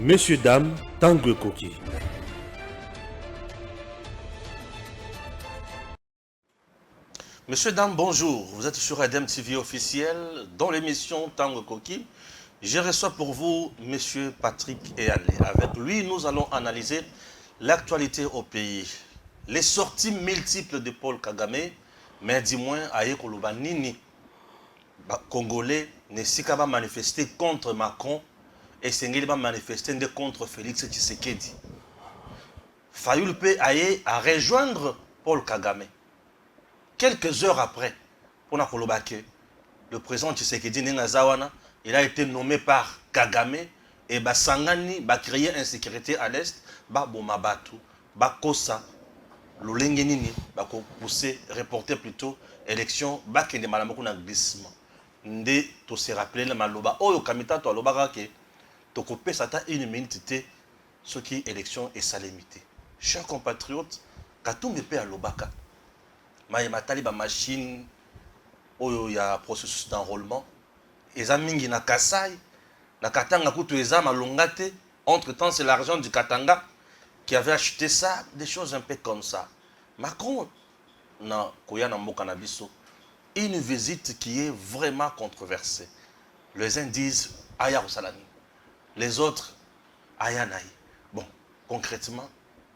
Messieurs, dames, Tanguy Koki. Messieurs, dames, bonjour. Vous êtes sur Edem TV officiel dans l'émission Tanguy Koki. Je reçois pour vous Monsieur Patrick Eyale. Avec lui, nous allons analyser l'actualité au pays. Les sorties multiples de Paul Kagame, mais dis-moi, aye koloba nini. Congolais ne s'y pas manifester contre Macron et s'engagent pas manifester contre Félix Tshisekedi. Fayoul P aye à rejoindre Paul Kagame. Quelques heures après, pour le président Tshisekedi Nengazawana, il a été nommé par Kagame et Basangani va créer insécurité à l'est, Bomabatu, Bakosa, Lolengenini, pousser, reporter plutôt élection, Bakende Malamoku na glissement. Nde to se rappeler le maloba oyo kamita to aloba ke to kopé sata une minute ce qui élection et salémité. Chers compatriotes, katumbe pe alobaka. Matali ba machine oyo ya processus d'enrôlement eza mingi na Kasai na Katanga kutu eza malongate. Entre temps c'est l'argent du Katanga qui avait acheté ça, des choses un peu comme ça. Macron na koya na mboka na biso, une visite qui est vraiment controversée. Les uns disent Aya Salani, les autres Aya Naï. Bon, concrètement,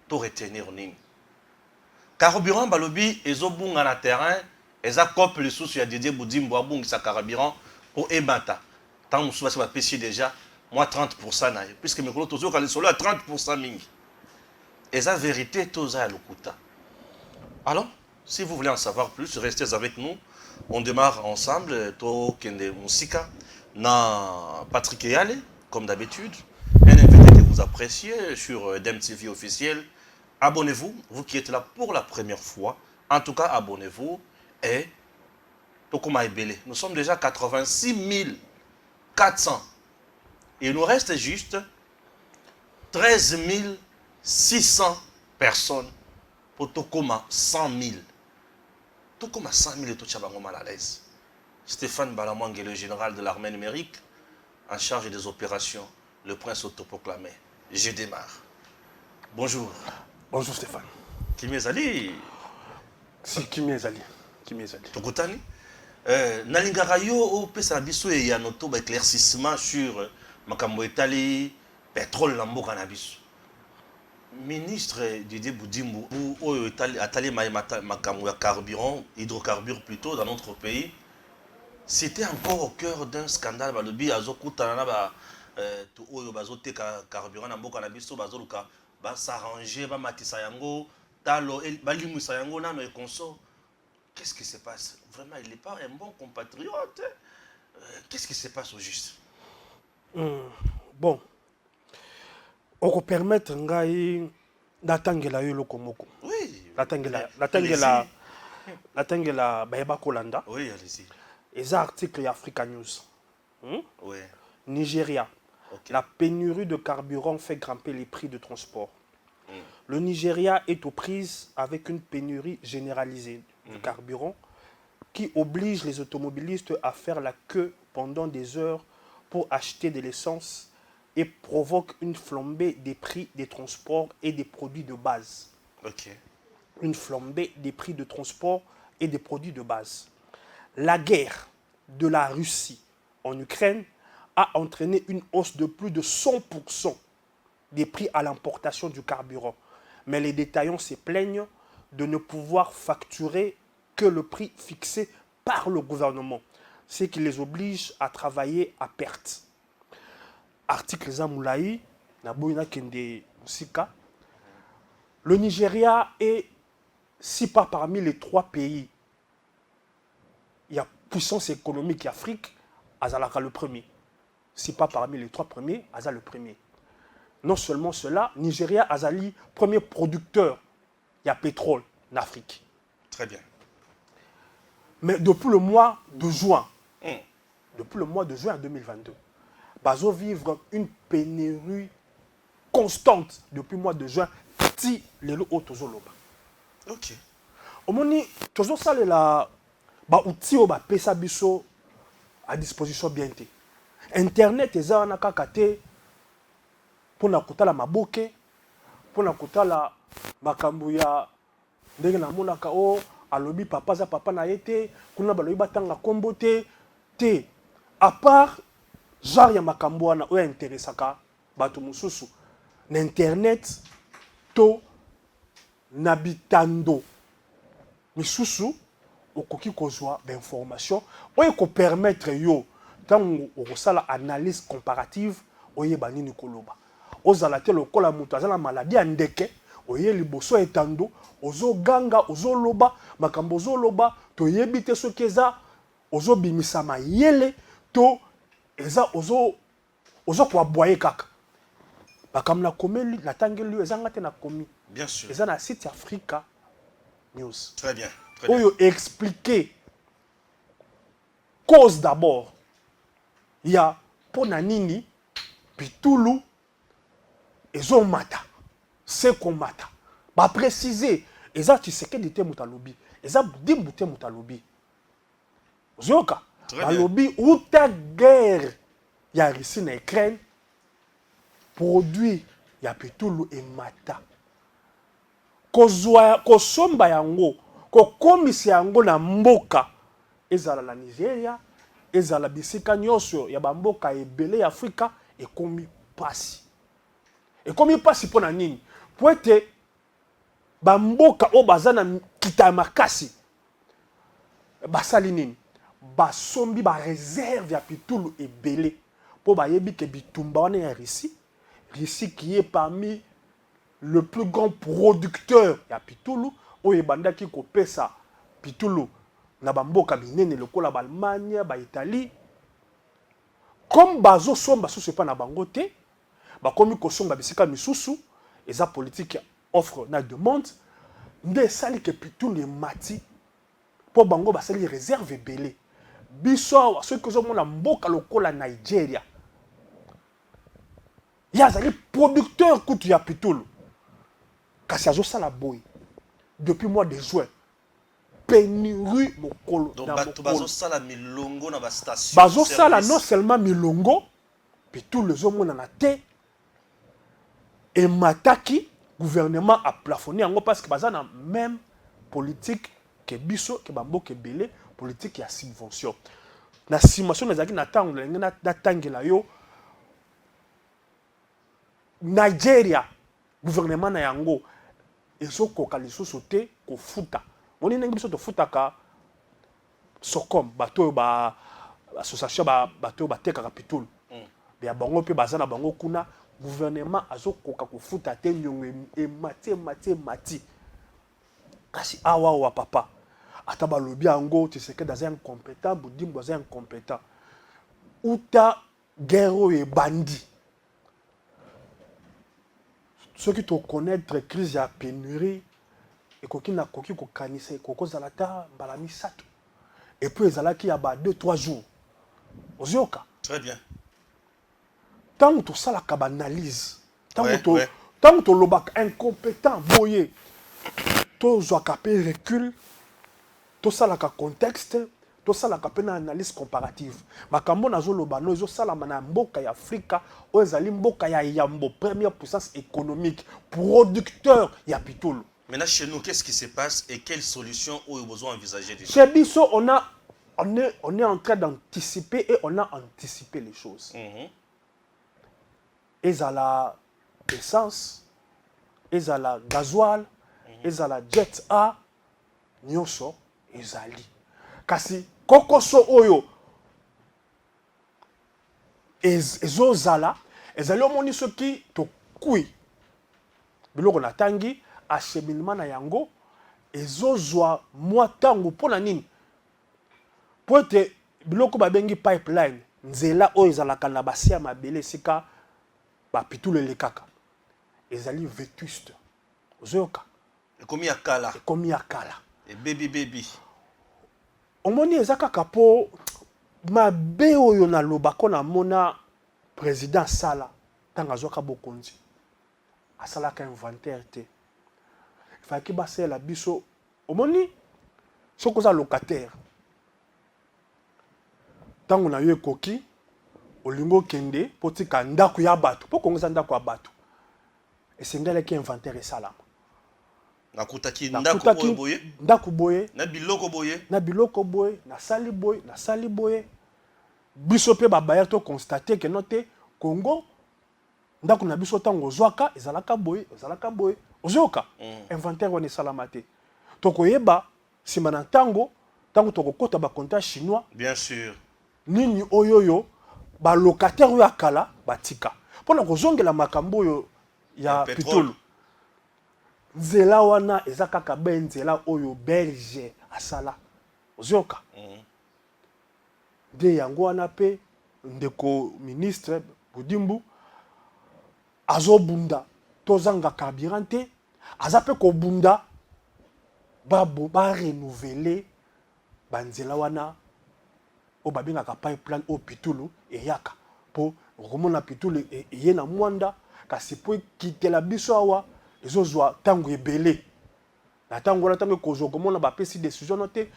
tout retenir nini. Carburant balobi ezobunga na terrain, eza couple le sous ya Didier Boudimbo abungi sa carburant pour ebata. Tant moussou va pêcher déjà moi 30% naï, puisque mes collègues toujours quand les solo à 30% mingi. Eza vérité toza ya lokuta. Alors, si vous voulez en savoir plus, restez avec nous. On démarre ensemble, to kende musika, na Patrick Eyale, comme d'habitude. Un invité que vous appréciez sur Edem TV officiel. Abonnez-vous, vous qui êtes là pour la première fois. En tout cas, abonnez-vous. Et Tokoma Ebele. Nous sommes déjà 86 400. Il nous reste juste 13 600 personnes pour Tokoma 100 000. Tout comme à 100 000 et tout chabango mal à l'aise. Stéphane Balamwang est le général de l'armée numérique en charge des opérations. Le prince autoproclamé. Je démarre. Bonjour. Bonjour Stéphane. Kimi Ezali. Si, Kimi Ezali. Kimi Ezali. Tokutani. Nalingaka yo o pesa biso et ya noto ba éclaircissement sur makambo etali pétrole na mboka na biso. Ministre Didier Boudimbo, ou Atali Makamou carburant, hydrocarbures plutôt dans notre pays, c'était encore au cœur d'un scandale. Balobi Azokutanana to oyo bazote carburant na mboka na biso bazoluka ba s'arranger ba matisa yango talo balimu sayango nano et consort. Qu'est-ce qui se passe? Vraiment, il n'est pas un bon compatriote. Qu'est-ce qui se passe au juste? Bon. On peut permettre ngai datangela yo lokomoko. Oui. Datangela baeba kolanda. Oui, allez-y. Les articles de Africa News. Oui. Nigeria. Okay. La pénurie de carburant fait grimper les prix de transport. Le Nigeria est aux prises avec une pénurie généralisée de carburant qui oblige les automobilistes à faire la queue pendant des heures pour acheter de l'essence et provoque une flambée des prix des transports et des produits de base. Ok. Une flambée des prix de transport et des produits de base. La guerre de la Russie en Ukraine a entraîné une hausse de plus de 100% des prix à l'importation du carburant. Mais les détaillants se plaignent de ne pouvoir facturer que le prix fixé par le gouvernement, ce qui les oblige à travailler à perte. Article Zamoulaï, Nabouna Kende Sika. Le Nigeria est, si pas parmi les 3 pays, il y a puissance économique Afrique, Azalaka le premier. Si pas parmi les 3 premiers, Azal le premier. Non seulement cela, Nigeria Azali, premier producteur, il y a pétrole en Afrique. Très bien. Mais depuis le mois de juin, depuis le mois de juin 2022, Bazo vivre une pénurie constante depuis le mois de juin. Si les lots autozoloba. Ok. Au moment où ça la outil au pesa biso à disposition bien. Internet est en akakate mpona kotala maboke, mpona kotala makambo ya ndenge namonaka o alobi papa za papa na ye te, kuna balobi batanga kombo te te. À part genre ya makambo wana oyo interesaka bato mosusu na internet to na bitando misusu, okoki kozwa d'information oyo kopermettre yo ntango okosala analyse comparative oyeba nini koloba. Ozala te lokola moto aza na maladie ya ndeke, oye liboso etando ozoganga ozoloba makambo ozoloba toyebi te soki eza ozobimisa mayele to eza ozo koaboye kaka. Makambo na komeli natangeli ezanga te na komi. Bien sûr. Eza na site Africa News. Très bien. Très bien. Oyo expliquer cause d'abord ya pona nini bitulu ezomata sekomata ba préciser eza Tshisekedi te mutalobi eza Dimbu te mutalobi ozoka balobi uta guerre ya Russie na Ukraine produit ya bitulu emata kozwa kosomba yango kokomisa yango na mboka ezala la Nigeria ezala bisika nyonso ya bamboka ebele ya Afrika ekomi pasi. Ekomi pasi pona nini? Po ete bamboka o baza na kita makasi basali nini? Basombi ba réserve ya bitulu ebele po bayebi ke bitumba wana ya Russie qui est parmi le plus grand producteur ya bitulu oyo ebandaki kopesa bitulu na bamboka binene lokola ba Allemagne, ba Italie. Comme bazo somba susu pa na bango te, bakomi kosomba bisika misusu, eza politique offre na demande, nde sali ke bitulu emati po bango basali réserve ebele. Biso awa soki kozomona mboka lokola Nigeria, yazali producteur kutu ya bitulu. Kasi azosala boy depuis mois de juin. Pénurie mokolo donc na bato mokolo. bazosala milongo na bastation Bazosala non seulement milongo, puis tout les hommes na te. Et mataki gouvernement a plafonné yango parce que baza na même politique que biso que bamboka ebele politique ya subvention. Na subvention ezaki na tango na tangela yo Nigeria gouvernement na yango ezokoka lisusu te kofuta. Moni ndenge biso tofutaka Socom bato ba association bato batekaka bitulu. Ya bango pe baza na bango kuna gouvernement azokoka kofuta te nyongo mati. Kasi awa wa papa ata balobi yango Tshisekedi aza incompétent, Dimbu aza incompétent. Uta guerre et bandit. Ceux qui te connaître crise ya pénurie et koki na koki ko kanisa koko zalata mbala misato. Et puis ezalaki ya ba 2-3 jours. Ozioka. Très bien. Tant que ça la analyse, tant Ouais. que lobak incompétent boyé, to zoakapé recul, to ça la contexte, to ça la kapena analyse comparative. Makambo nazo lobano ezo sala mana mboka ya Afrika, o ezali mboka ya yambo première puissance économique, producteur ya bitulu. Maintenant chez nous qu'est-ce qui se passe et quelles solutions ont besoin envisager déjà? Chez Bisso on est en train d'anticiper et on a anticipé les choses. Ezala essence, ezala gasoil, ezala jet A, nyonso ezali. Kasi kokoso oyo ezozala, ezali omoni soki to kui. Biloko na tangi acheminement na yango ezozwa mwa tango pona nini? Po ete biloko babengi pipeline, nzela oyo ezalaka na basia mabele sika bitulu elekaka ezali vétuste ozoyoka ekomi ya kala et baby omoni eza kaka po mabe oyo na lobako na mona président sala tanga azwaka bokonzi asalaka inventaire te faki basela biso omoni soko za locataire tango na yo ekoki olingo kende potika ndako ya bato po kongeza ndako ya bato esengelaki inventaire esalama nakutaki ndako oyo boye ndako boye na biloko boye na sali boye biso pe babaya to constater que note Congo ndako na biso tango ozwaka ezalaka boye ozoka inventaire wana esalama te tokoyeba nsima na ntango tokokota bakonta chinois bien sûr nini oyoyo balocataire oyo akala batika mpona kozongela makambo oyo ya pitolo nzela wana eza kaka be nzela oyo belge asala ozoyoka nde yango wana mpe ndeko ministre Budimbu azobunda tozanga carburant te aza mpe kobunda barenouveler banzela wana o babengaka pipeline o pitulu eyaka po okomona pitulu eye na mwanda kasi po ekitela biso awa ezozwa ntango ebele na ntango wana ntango ekozwa okomona bapesi décision no te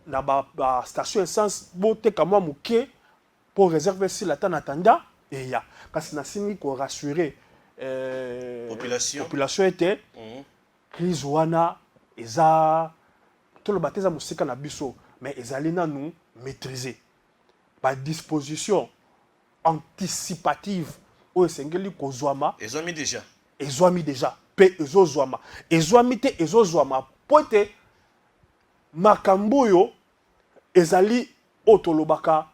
na bastation essence boteka mwa moke po réserve sila ta na tanda eya kasi nasingi korassurer population ete crise wana eza toloba te eza mosika na biso mais ezali nanu maîtriser ba disposition anticipative oyo esengeli kozwama ezwami déjà pe ezwami te ezozwama po ete makambo oyo ezali oyo tolobaka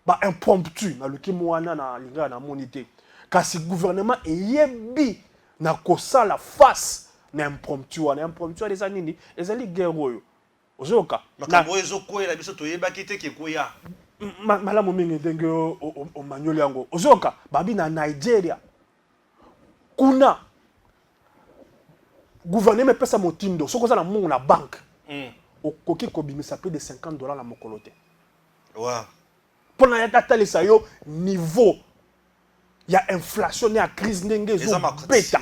ba impromptu na lukimu wana na lingaka na moni te kasi gouvernement eyebi na kosala face na impromptu wana eza nini ezali guerre oyo ozoyoka makambo oyo ezokwela biso toyebaki te kekoya malamu mingi ndenge omanyoli yango ozoyoka babi na Nigeria kuna gouvernement epesa motindo soki oza na mongo na banke okoki kobimisa plus de $50 na mokolo te mpona ya tatalisa yo niveau ya inflation ya crise ndenge ezobeta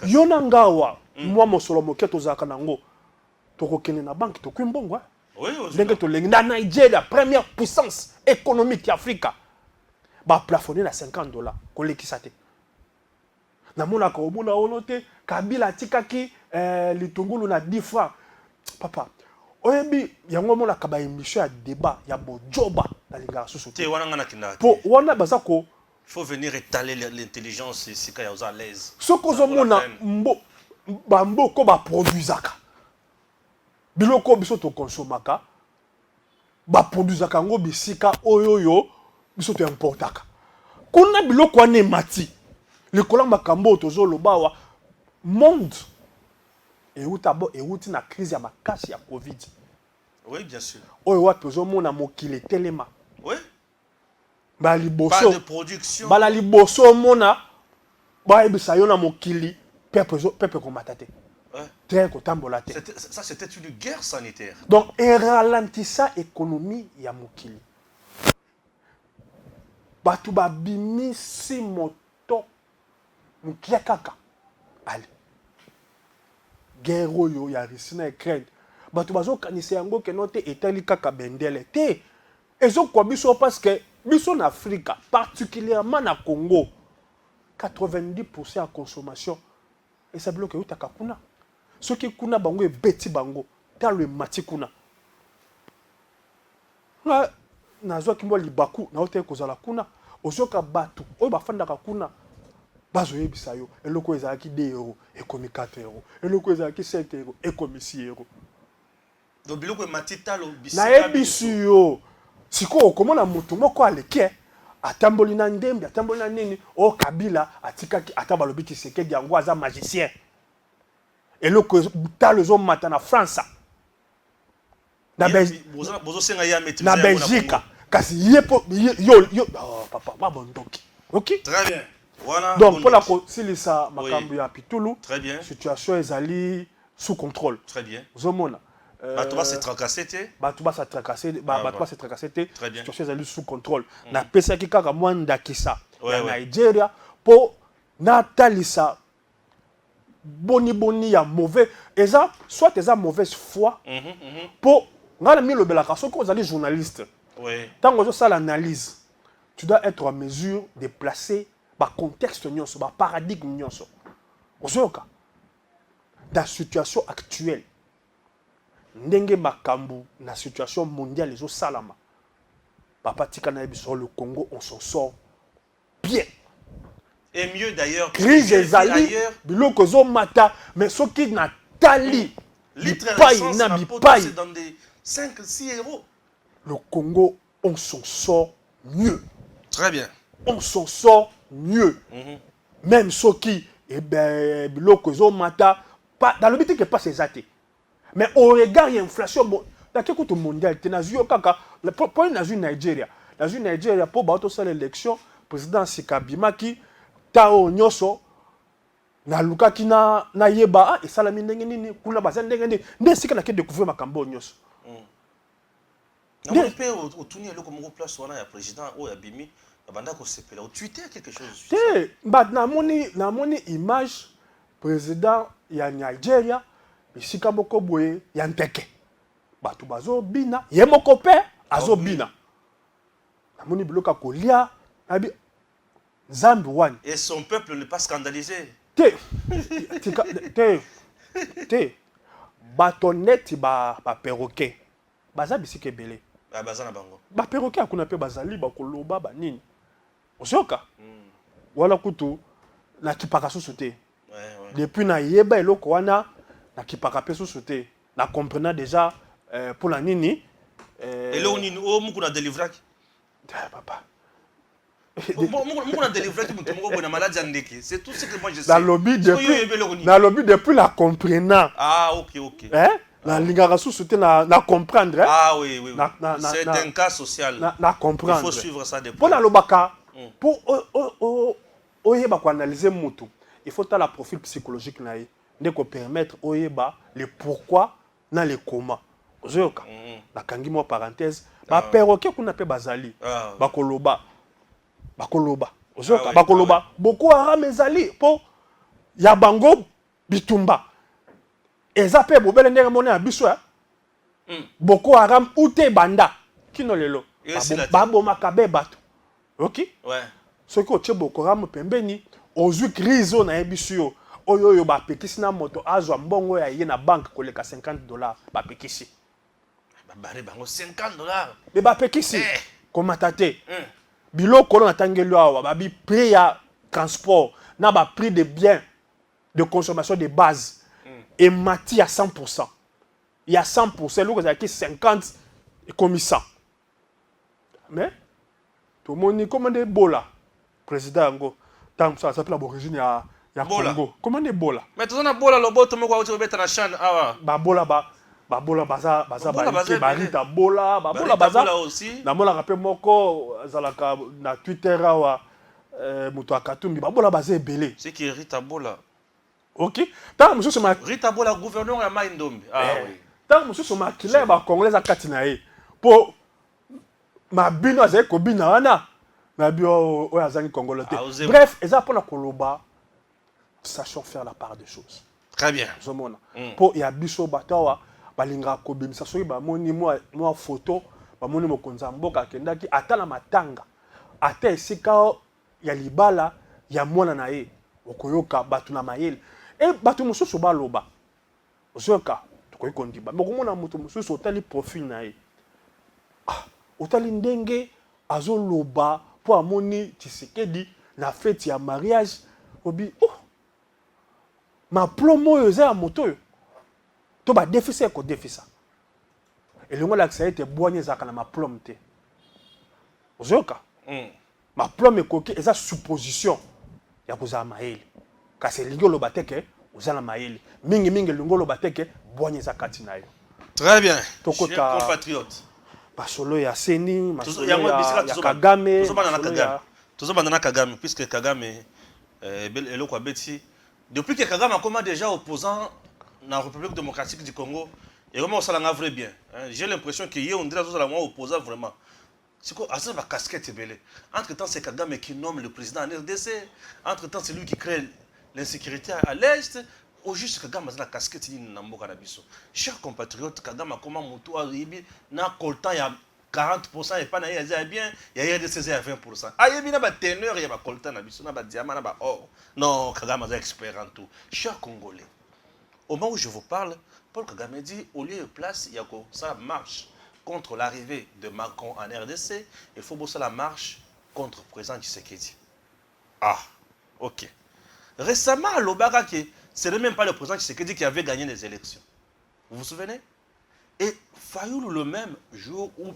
yo na ngawa mwa mosolo moke tozalaka nango tokokende na banke tokwi mbongo ndenge tolengi na Nigeria première puissance économique ya Afrika baplafonne na $50 kolekisa te namonaka omona ono te Kabila atikaki litungulu na 10 francs papa oyebi yango monaka ba émission ya débat ya bojoba na lingaka susu te wana ngana kinaka po wana bazako il faut venir étaler l'intelligence ici quand vous à l'aise soko zomona bamboko ba produisaka biloko biso to consomaka ba produisaka ngo bisika oyoyo biso to importaka kuna biloko wana mati likola makambo tozoloba wa monde euti na crise ya makasi ya Covid. Oui, bien sûr. Oyo wapi ozomona mokili telema. Oui. Ba liboso. Pas de production. Ba la liboso mona ba ebisa yo na mokili pepe komata te. Ouais. Très kotambola te. Ça c'était une guerre sanitaire. Donc et ralentissa économie ya mokili. Batu ba bimisi moto mukia kaka. Allez. Guerre oyo ya Russie na Ukraine bato bazokanisa yango ke note etali kaka bendele te ezokwa biso parce que biso na Afrika particulièrement na Congo 90% ya consommation esa bloke utaka kuna soki kuna bango ebeti bango talo mati kuna na zoki mbo libaku na ote kozala kuna ozoka bato oyo bafandaka kuna bazo yebisa yo eloko ezalaki 2 euros ekomi 4 euros eloko ezalaki 7 euros ekomi 6 euros donc biloko matitalo bisika na yebisi yo siko komona mutu moko aleke atamboli na ndembe atamboli na nini o Kabila atikaki atabalobi Tshisekedi yango aza magicien eloko talo zo mata na France na Belgique kasi yepo yo papa babondoki OK très bien. Voilà, donc pour la silisa makambo ya pitulu très bien situation ezali sous contrôle très bien zomona bato ba se tracasser te bato ba se tracasser te situation ezali sous contrôle na pesa ki kaka mwanda kisa na Nigeria po natalisa boni ya mauvais soit eza mauvaise foi po ngala mi lobelaka soki ozali journaliste Oui. Tant que ça l'analyse, tu dois être en mesure de placer le contexte, le paradigme. Dans la situation actuelle, ndenge makambu, la situation mondiale, les salama. Papa Tikana sur le Congo, on s'en sort bien. Et mieux d'ailleurs. Crise ezali, biloko zo mata, mais ce qui n'a tali, litre bipai, d'essence, na la bipai. c'est dans des 5-6 euros. Le Congo, on s'en sort mieux. Très bien. On s'en sort mieux. Même ceux qui, eh ben, biloko zo mata, pas dans le but que pas ces athées. Mais au regard de l'inflation, dans quel côté mondial, tu as vu pour une Nigeria, dans une Nigeria pour battre cette élection, président Sikabima qui tao nyoso na luka ki na yeba et salami ndenge nini kuna bazan ndenge nini nde sika na ke découvrir makambo nyoso. Na mon père au tourner le comme place wana ya président o ya bimi banda ko sepela au Twitter quelque chose. Te ba na moni image président ya Nigeria bisika moko boye ya nteke. Batu bazo bina ye moko pe azo bina. Na moni biloka kolia na bi Zambi one. Et son peuple n'est pas scandalisé. Batonnet ba perroquet. Baza bisike belé. Ba baza na bango. Ba perroquet akuna pe bazali ba koloba ba nini. Osoka. Wala kutu na kipaka sosote. Ouais. Depuis na yeba eloko wana na kipaka pe sosote. Na comprenant déjà pour la nini. Et là on ni o muku na délivrer. Papa. C'est tout ce que moi je sais. Dans le lobby depuis la comprenant. Ah, ok. Hein? La lingara sous-souté na comprendre. Hein? Ah, oui. C'est un cas social. Na comprendre. Il faut suivre ça de près. Pour la lobaka, pour analyser mutu, il faut avoir le profil psychologique na ye. Ne ko permettre oyeba le pourquoi na le comment. Ozoyoka. La kangi mo parenthèse. Ba perroquet kuna pe bazali. Ba koloba. Bakoloba. Ozoka bakoloba. Boko Haram ezali po ya bango bitumba. Eza pe bobele ndenge mona ya biso ya. Boko Haram ute banda. Kino lelo. Babo makabe bato. OK? Ouais. Ce que otie Boko Haram pembeni ozwi crise na ebiso oyo ba pekisi na moto azwa mbongo ya ye na banque koleka $50 ba pekisi. Ba bare bango $50. Mais ba pekisi. Komata te. Biloko na tangelo awa babi prix ya transport na ba prix de biens de consommation de base et mati à 100%. Il y a 100%, l'autre c'est 50 et comme 100. Mais tout le monde commande Bola président ngo tant ça s'appelle l'origine ya Congo. Commande Bola. Mais tout ça na Bola lobo to moko auto beta na chan awa. Ba Bola baza barita Bola baza aussi. Na mona rappel moko zalaka na Twitter awa muto akatumbi ba Bola baza ebele. C'est qui Rita Bola. OK. Tant monsieur ma Rita Bola gouverneur ya Maindombe. Ah oui. Tant monsieur so makile ba congolais akati na ye. Po ma bino azali ko bina wana na bio o azangi congolais. Bref, eza pona koloba sachons faire la part des choses. Très bien. Zomona. Po ya biso batawa balinga ko bimisa soki ba moni moi photo ba moni mokonza mboka kendaki atala matanga. Ata esika ya libala ya mwana na ye okoyoka batu na mayele. Et batu mususu baloba. Ozoka tokoyi kondiba. Mokomona mutu mususu otali profil na ye. Otali ndenge azoloba po amoni Tshisekedi na fête ya mariage obi ma plomo yo za moto yo to ba déficit ko déficit et le ngala ça été boigné za kana ma plombe te ozoka ma plombe ko ke eza supposition ya koza maeli kasi lingolo bateke ozala maeli mingi lingolo bateke boigné za kati na yo. Très bien. Chers compatriotes. Masolo ya Seni, masolo ya Kagame, tozobanda Kagame puisque Kagame eloko abeti depuis que Kagame a comment déjà opposant dans la République démocratique du Congo et comment ça l'a vrai bien. J'ai l'impression qu'il y a on dirait que la opposant vraiment. C'est quoi ça va casquette belé. Entre-temps c'est Kagame qui nomme le président en RDC, entre-temps c'est lui qui crée l'insécurité à l'est. Au juste Kagame a la casquette ni na mboka na biso. Chers compatriotes, Kagame a comment moto arrivé na koltan ya 40% et pas na ya bien, il y a RDC à 20%. Ah, il y a des teneurs, il y a des coltan, il y a des diamants, il y a or. Non, Kagame est expert en tout. Chers Congolais, au moment où je vous parle, Paul Kagame dit, au lieu de place, il y a que ça marche contre l'arrivée de Macron en RDC, il faut bosser la marche contre le président Tshisekedi. Ah, ok. Récemment, à l'Obaga, ce n'est même pas le président Tshisekedi qui avait gagné les élections. Vous vous souvenez? Et Fayoulou, le même jour ou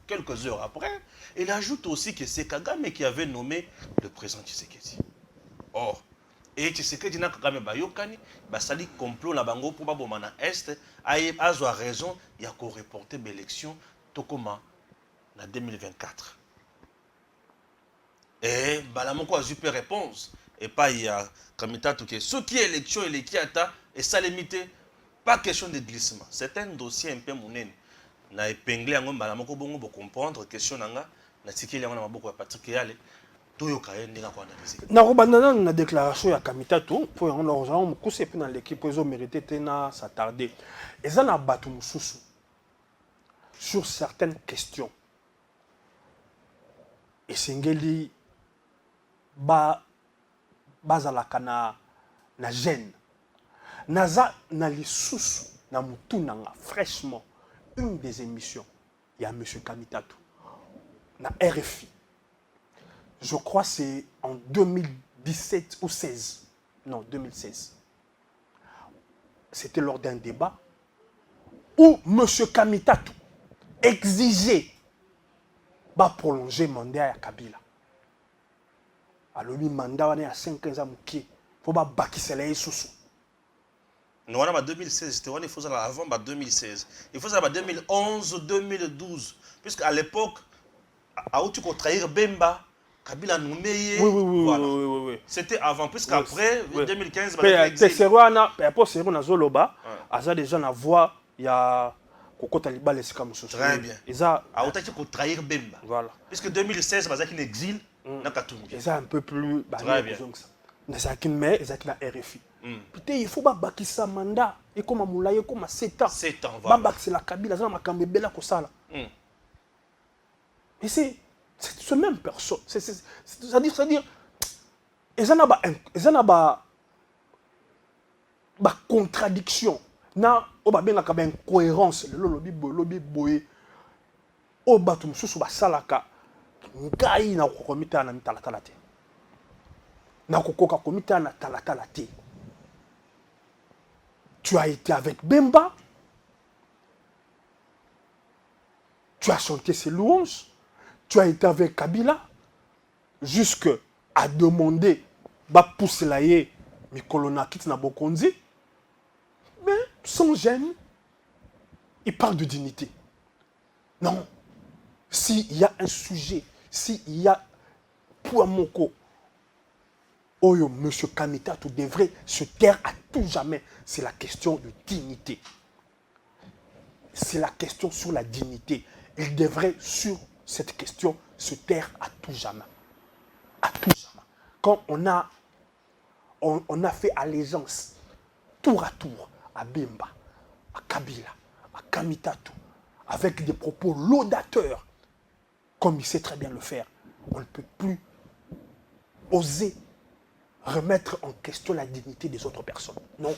quelques heures après, il ajoute aussi que c'est Kagame qui avait nommé le président Tshisekedi. Or, et Tshisekedi n'a Kagame Bayokani, Basali complot na bango pour Babomana Est, a raison, il y a qu'à reporter l'élection Tokoma en 2024. Et Balamoko a super réponse. Et pas il y a Kamita Touké. Ce qui est élection et les qui ata, et ça limité. Pas question de glissement. C'est un dossier un peu mounen. Na épinglé en Balamoko bongo pour comprendre question nanga. Na tiki yango na maboko ya Patrick Yale. Toyo kaye ndinga kwa analyser. Na robandana na déclaration ya Kamitatou pour on l'argent mo couser pe dans l'équipe ils ont mérité tena s'attarder. Et ça na batu mususu sur certaines questions. Et singeli bazalaka na gêne. Naza na lisusu na mutu nanga fraîchement une des émissions il y a M. Kamitatou na RFI. Je crois que c'est en 2017 ou 16. Non, 2016. C'était lors d'un débat où M. Kamitatou exigeait de prolonger le mandat à Kabila. Alors, le mandat est à 5 ans. Il faut bâtir les sous. Nous avons en 2016, il faut avant 2016. Il faut en 2011, 2012. Puisqu'à l'époque, à où tu peux trahir Bemba, Kabila nommé. Oui. Voilà. Oui. C'était avant, puisqu'après, oui. 2015, c'est rapport à Zoloba, à déjà na voix, il y a Koko Taliba les comme ça. Très bien. Et ça, à où tu peux trahir Bemba. Voilà. Puisque 2016, il y a un exil, dans Katumbi. Et ça un peu plus très bien. Que ça. Mais il y a RFI. Putain, il faut bâtir sa mandat. Et comme Moulaye, comme 7 ans. 7 ans, voilà. C'est la Kabila, ça m'a camé bella comme ça. Et c'est ce même personne. C'est-à-dire, et ça n'a pas contradiction. Na oba bien la incohérence. Le lobby boy. Oba tout sous ba salaka. Ngai na komita na mitalatalate. Na kokoka komita na talatalate. Tu as été avec Bemba. Tu as chanté ses louanges. Tu as été avec Kabila. Jusqu'à demander ba pousser la ye Mikolona kit na Bokonzi. Mais sans gêne, il parle de dignité. Non. S'il y a un sujet, s'il y a pour Moko, Oyo, M. Kamitatou devrait se taire à tout jamais. C'est la question de dignité. C'est la question sur la dignité. Il devrait, sur cette question, se taire à tout jamais. À tout jamais. Quand on a fait allégeance, tour à tour, à Bemba, à Kabila, à Kamitatou, avec des propos laudateurs, comme il sait très bien le faire, on ne peut plus oser remettre en question la dignité des autres personnes. Non.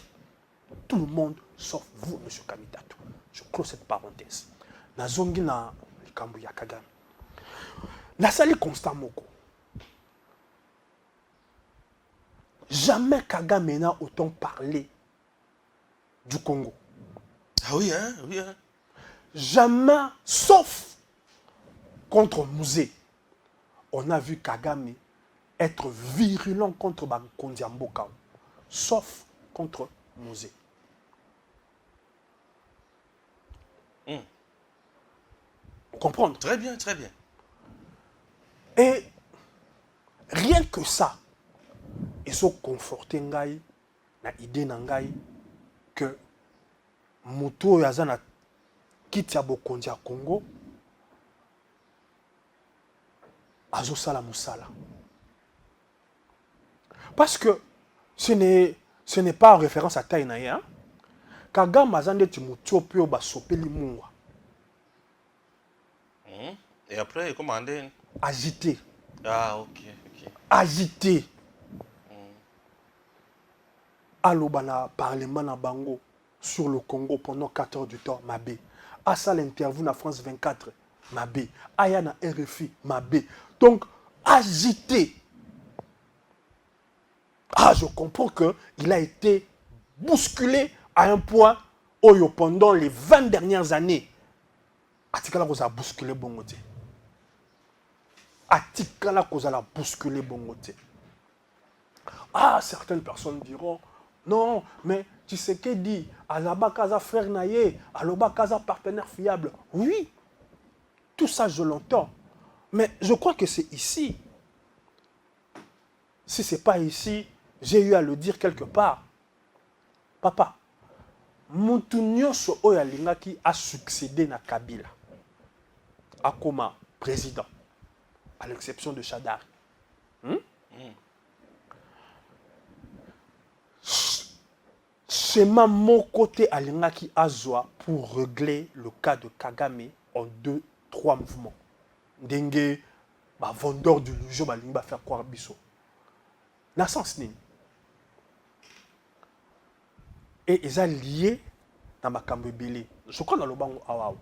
Tout le monde, sauf vous, M. Kamitatou. Je clôt cette parenthèse. Nazongi na likambo ya Kagame. Nasali Constant Moko. Jamais Kagame n'a autant parlé du Congo. Ah oui, hein? Oui, hein? Jamais, sauf contre Mouzé. On a vu Kagame être virulent contre Bakondi Mboka. Sauf contre Mouzé. Vous comprenez? Très bien, très bien. Et rien que ça, ils sont confortés ngai na idée ngai que Muto yazana kiti ya Bokonzi ya Congo azo sala musala. Parce que ce n'est pas en référence à Taïnaï. Hein? Kagame azande ti Muto pio ba sopeli mungwa. Et après, il commandait. Agité. Ah, ok. Agité. Alobana parlement na bango sur le Congo pendant 4 heures du temps, Mabé. À ça l'interview na France 24, Mabé. Aya na RFI, Mabé. Donc, agité. Ah, je comprends qu'il a été bousculé à un point où pendant les 20 dernières années, Atikala a bousculé Bongote. Atikala a bousculé Bongote. Ah, certaines personnes diront, non, mais tu sais qu'elle dit, Alaba Kaza frère Naye, Aloba Kaza partenaire fiable. Oui, tout ça je l'entends. Mais je crois que c'est ici. Si ce n'est pas ici, j'ai eu à le dire quelque part. Papa, Moutounioso Oyalingaki a succédé à Kabila. Comme président. À l'exception de Chadar. Schéma mon côté Alingaki Azwa pour régler le cas de Kagame en 2-3 mouvements. Dengue, vendeur d'illusion, va faire croire Bisso. Dans sens ni. Et ils sont liés dans ma cambébélé. Je crois dans le bango awaw.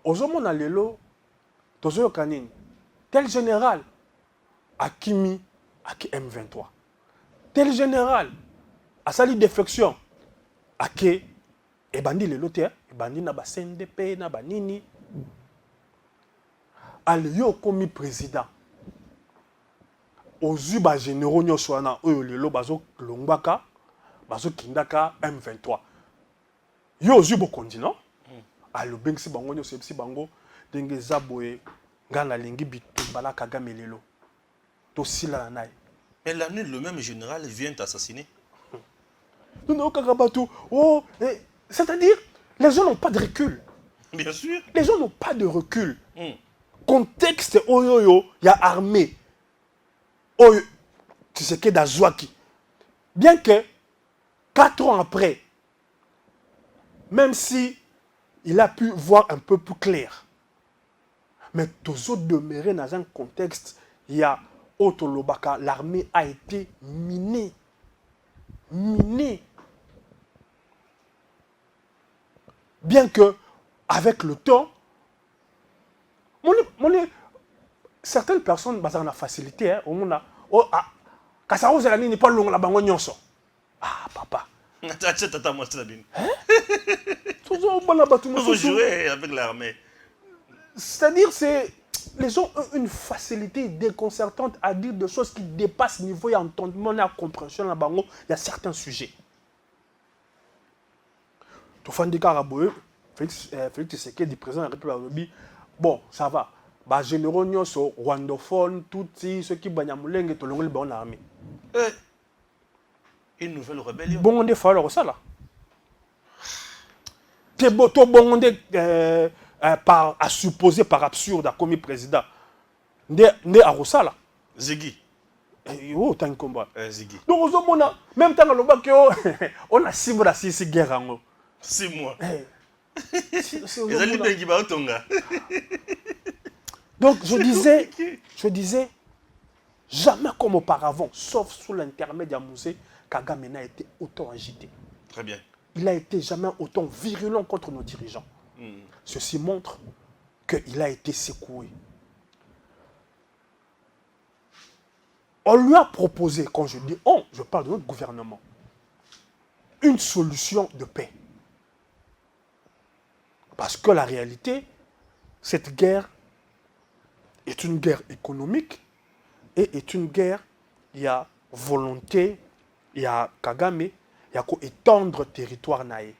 Ozomo na lelo, tozo kanini. Tel général, Akimi, Aki M23. Tel général, a sali défection, Ake, ebandi lelo te, ebandi na ba CNDP, na ba nini. Aliyo komi président. Ozu ba généraux nyonso wana oyo lelo bazo longbaka, bazo kindaka M23. Yo ozu bokondi non? Alo bengsi bango nyonso ebisi bango ndenge zaboye ngana lingi bitumbala Kagame lelo. To sila na. Mais la nuit, le même général vient t'assassiner. Non, oh, c'est-à-dire, les gens n'ont pas de recul. Bien sûr. Les gens n'ont pas de recul. Contexte, il y a armée. Oh, tu sais que d'Azouaki. Bien que, 4 ans après, même si il a pu voir un peu plus clair, mais toujours demeurer dans un contexte, il y a Otolobaka, l'armée a été minée. Minée. Bien que, avec le temps, certaines personnes ont la facilité. Au monde, Kasaro Zelani n'est pas long la bango nyonso. Ah, papa. Vous jouez avec l'armée. C'est-à-dire, les gens ont une facilité déconcertante à dire des choses qui dépassent le niveau d'entendement et de compréhension. Il y a certains sujets. Tofandi Karaboe, Félix Tshisekedi, président de la République, bon, ça va. Les généraux nyonso, rwandophones, tous ceux qui banyamulenge, tout le monde est l'armée. Une nouvelle rébellion. Bon, on est fort ça là. C'est bon, on est à supposer par absurde à commis président. Né à Rosala. Ziggy. Oh, t'as un combat. Ziggy. Donc, même temps, on a 6 mois à 6 guerres. 6 mois. Donc, je disais, jamais comme auparavant, sauf sous l'intermédiaire de Moussé, Kagame n'a été autant agité. Très bien. Il n'a été jamais autant virulent contre nos dirigeants. Ceci montre qu'il a été secoué. On lui a proposé, quand je dis on, je parle de notre gouvernement, une solution de paix. Parce que la réalité, cette guerre est une guerre économique et est une guerre, il y a volonté, il y a Kagame, il y a étendre territoire naé.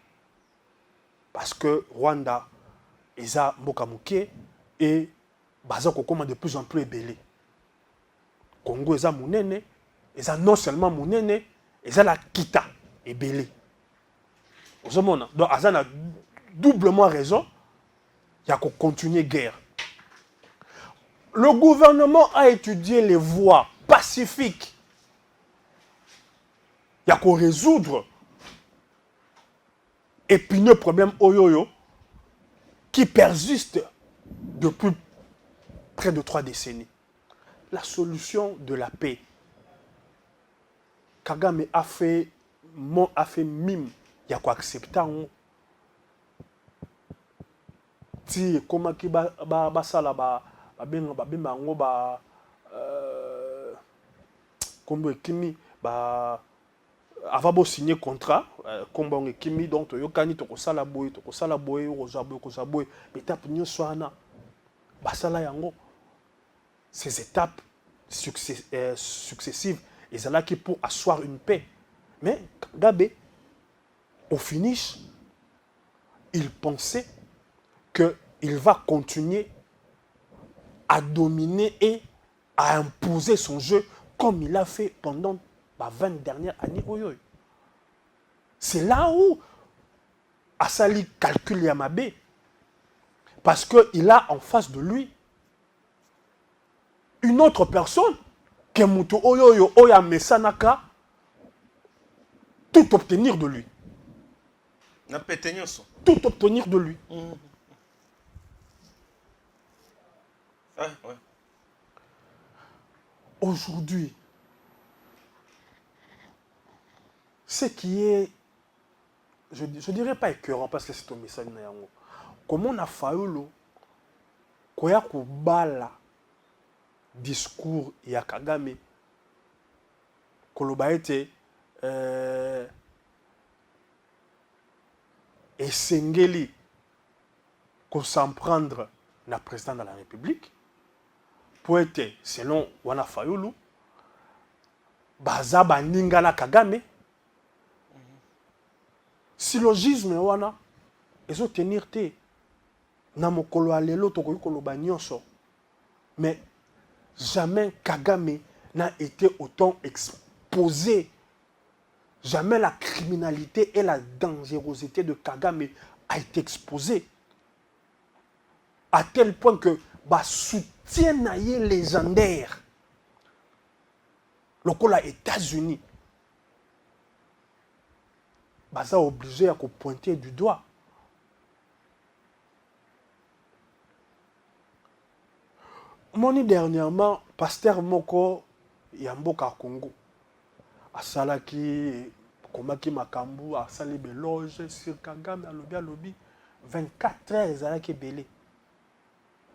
Parce que Rwanda, ils ont Mokamuke et Baza Kokoma de plus en plus ébélé. Congo, ils ont Mounene, ils ont non seulement Mounene, ils ont la Kita ébélé. Donc, ils ont doublement raison, il y a qu'on continue la guerre. Le gouvernement a étudié les voies pacifiques. Il y a qu'on résoudre épineux problème oyoyo qui persiste depuis près de 3 décennies. La solution de la paix. Kagame a fait mime. Il y a quoi acceptant. Si comment qui ba sala ba ngo ba comme kimi ba avant signer contrat comme on kimi donc yokani to ko sala boy ko étape nyonso ana ba sala yango ces étapes successives et c'est là qui pour asseoir une paix. Mais Kagame au finish il pensait qu'il va continuer à dominer et à imposer son jeu comme il a fait pendant 20 dernières années. C'est là où Asali calcule Yamabe. Parce qu'il a en face de lui une autre personne qui est Oya Mesanaka tout obtenir de lui. Tout obtenir de lui. Ouais. Aujourd'hui, ce qui est, je ne dirais pas écœurant parce que c'est un message, comment on a failli koya kubala discours ya Kagame koloba ete esengeli ko s'en prendre na président de la République pour être, selon Wana Fayulu, Baza Ningala Kagame, syllogisme Wana, ils ont tenir te, Namokolo Alelo Tokoyukolo Banyonso, mais jamais Kagame n'a été autant exposé. Jamais la criminalité et la dangerosité de Kagame a été exposée. À tel point que soutien légendaire le col aux États-Unis baza obligé à pointer du doigt. Moni dernièrement pasteur moko Yamboka Congo asalaki komaki makambu asali beloge sur Kagame alobi 24 heures ezalaki belé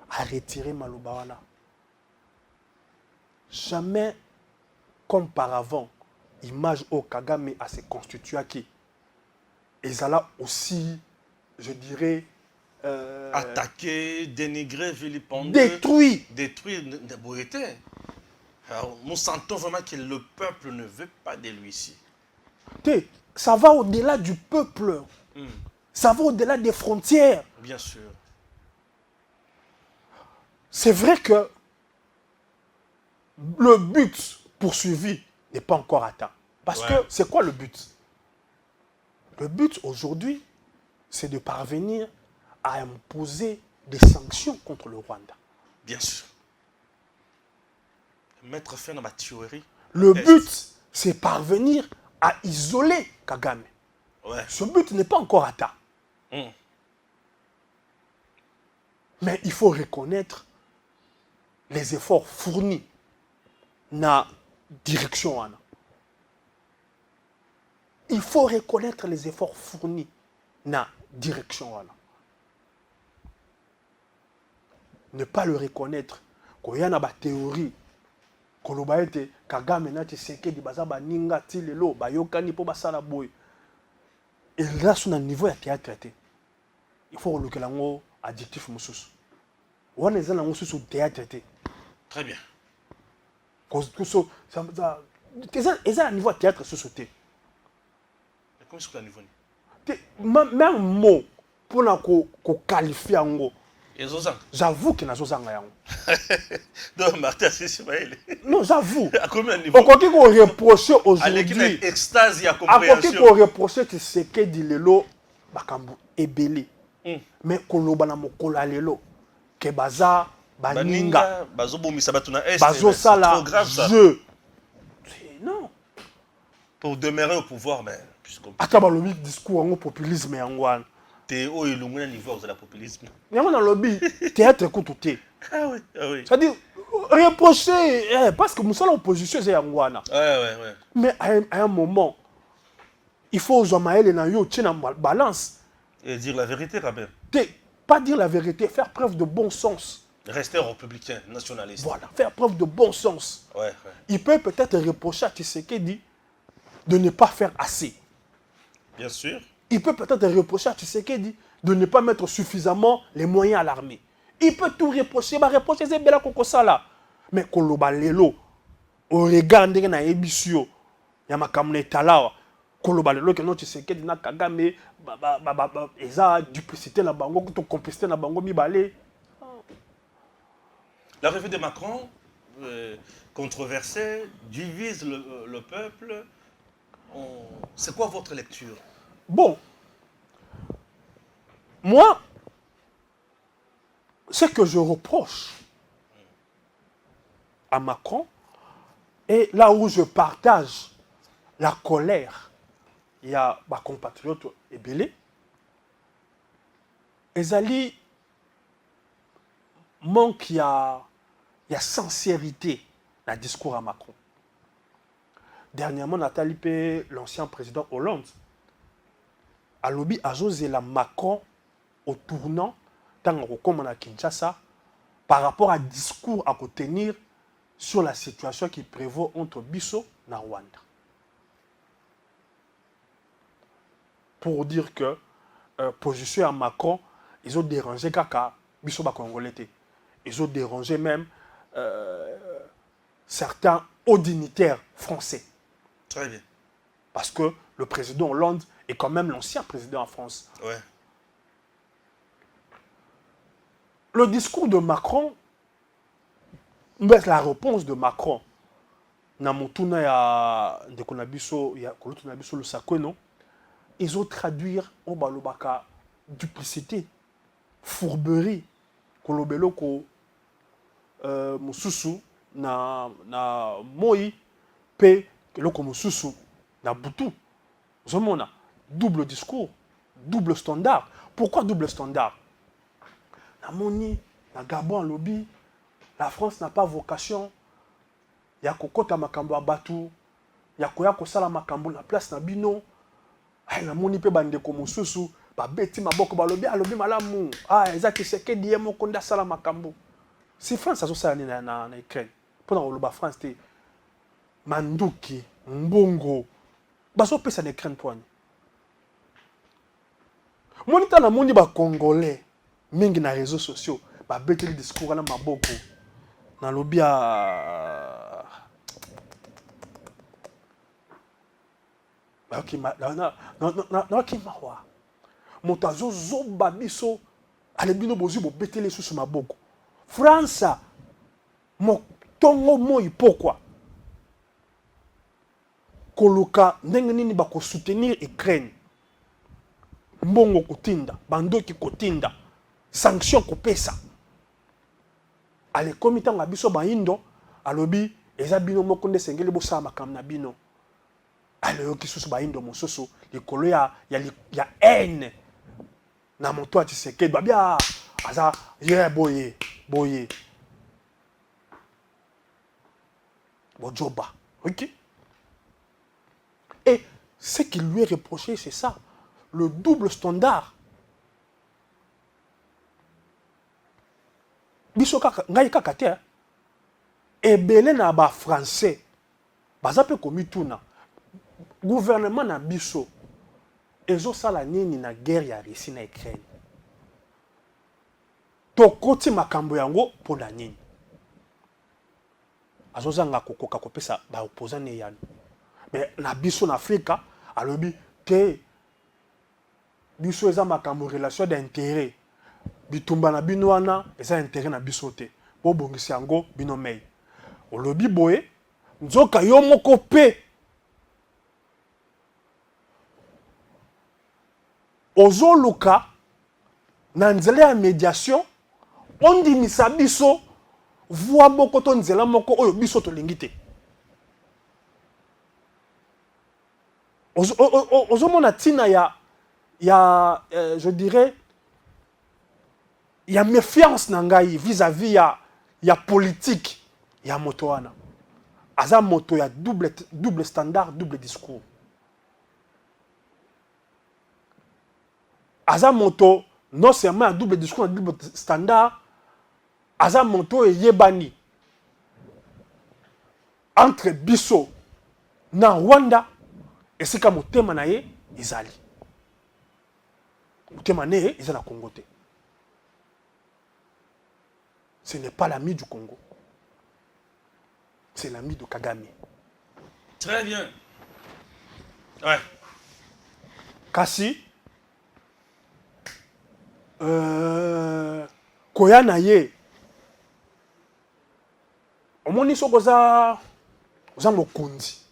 à retirer Malobawana. Jamais comme par avant, image au Kagame à se constituer qui. Et ça là aussi, je dirais... attaqué, dénigré, vilipendé. Détruit. De beauté. Alors, nous sentons vraiment que le peuple ne veut pas de lui ici. Ça va au-delà du peuple. Ça va au-delà des frontières. Bien sûr. C'est vrai que le but poursuivi n'est pas encore atteint. Parce que c'est quoi le but? Le but aujourd'hui, c'est de parvenir à imposer des sanctions contre le Rwanda. Bien sûr. Mettre fin à ma théorie. Le but, c'est parvenir à isoler Kagame. Ce but n'est pas encore atteint. Mais il faut reconnaître les efforts fournis dans la direction. Il faut reconnaître les efforts fournis dans la direction. Ne pas le reconnaître, qu'il y a une théorie, que Kagame n'a pas séqué de bazaba ninga tilelo, bayokani po basala boy. Et là, sur un niveau de théâtre, il faut que l'ango adjectif moussous. On est dans un théâtre. Très bien. C'est un niveau de théâtre sauté. Comment est-ce que niveau? Même mot pour qualifier en gros. J'avoue qu'il y a un Donc, Martin, c'est non, j'avoue. À combien de niveaux? On peut reprocher aujourd'hui. Extase, il y a compréhension. On peut reprocher que c'est que dit lelo bakambu ebele. Mais koloba na mokola lelo ke baza baninga bazo bomisa batuna est. Bazo sala jeu. Non. Pour demeurer au pouvoir, mais ata balobi discours en populisme yangoan. Théo et Lungu niveau de la populisme. Il y a un lobby, théâtre écouté. Ah oui, ah oui. C'est-à-dire, reprocher, parce que nous sommes l'opposition, c'est Yangwana. Ouais. Mais à un moment, il faut Zamaël et Nayo tiennent en balance. Et dire la vérité, Rabin. Pas dire la vérité, faire preuve de bon sens. Rester républicain, nationaliste. Voilà, faire preuve de bon sens. Ouais. Il peut peut-être reprocher à Tshisekedi de ne pas faire assez. Bien sûr. Il peut peut-être reprocher à Tshisekedi de ne pas mettre suffisamment les moyens à l'armée. Il peut tout reprocher, c'est bien comme ça là. Mais Koloba Lelo, au regard de na ebisio, Yamakamne Talawa, Koloba Lelo que non Tshisekedi na Kagame, eza duplicité na bango, to complicité na bango mibale. La revue de Macron, controversée, divise le peuple. C'est quoi votre lecture? Bon, moi, ce que je reproche à Macron, et là où je partage la colère, il y a ma compatriote Ebele, ezali manque il y a sincérité dans le discours à Macron. Dernièrement, Nathalie P, l'ancien président Hollande, a lobby à la Macron au tournant dans le Kinshasa par rapport à discours à tenir sur la situation qui prévaut entre Bisso et Rwanda. Pour dire que position à Macron, ils ont dérangé Kaka, Bisso Congolais. Ils ont dérangé même certains hauts dignitaires français. Très bien. Parce que le président Hollande est quand même l'ancien président en France. Ouais. Le discours de Macron, la réponse de Macron, ils ont traduit au balobaka duplicité, fourberie, kolobeloko mususu na moi pe keloko mususu na butu. Zomona double discours, double standard. Pourquoi double standard? Na moni na Gabon lobby, la France n'a pas vocation ya kokota makambo ya batu, ya koya kosala makambo na place na bino. Ay na moni pe bandeko mususu ba beti maboko ba lobby malamu. Ah eza Tshisekedi ye moko nda sala makambo. Si France azosala ni na Ukraine. Pona oloba France te manduki, mbongo baso pesa na Ukraine poani. Monita na moni ba Congolais mingi na réseaux sociaux ba beti le discours na maboko. Na lobby a ok, ok, mawa. Montazo zoba biso, alebino bozu bo betele sous ma boko. France, mo tongo moi pourquoi? Koluka ndenge nini ba ko soutenir Ukraine. Mbongo kotinda, bandoki kotinda, sanction kopesa. Ale komita nga biso ba indo, alobi eza bino moko nde sengeli bo sa makam na bino. Alors qui sous baindo mososo likolo ya haine na moto ati seke babia aza ye boye bojoba. OK? Et ce qui lui est reproché, c'est ça, le double standard. Biso kaka ngai kaka te et belé na ba français bazape komituna gouvernement na biso ezo sala nini na guerre ya Russie na Ukraine. To koti makambo yango pona nini. Azozanga kokoka kopesa ba opposant ne yano. Mais na biso na Afrika alobi te biso eza makambo relation d'intérêt. Bitumba na bino wana eza intérêt na biso te. Bo bongisi yango bino mei. Olobi boye nzoka yo moko pe ozoluka na nzela ya médiation ondimisa biso voix moko to nzela moko oyo biso tolingi te. Ozomona tina ya il y a, je dirais, il y a méfiance nangai vis-à-vis il y a politique, il y a moto wana. Aza moto il y a double standard, double discours. Aza moto non seulement un double discours, un double standard, aza moto et yebani entre biso na Rwanda et c'est comme motema na ye ezali. Motema na ye ezali na Congo te. Ce n'est pas l'ami du Congo. C'est l'ami de Kagame. Très bien. Ouais. Kasi, koya na ye, omoni soko oza mokonzi.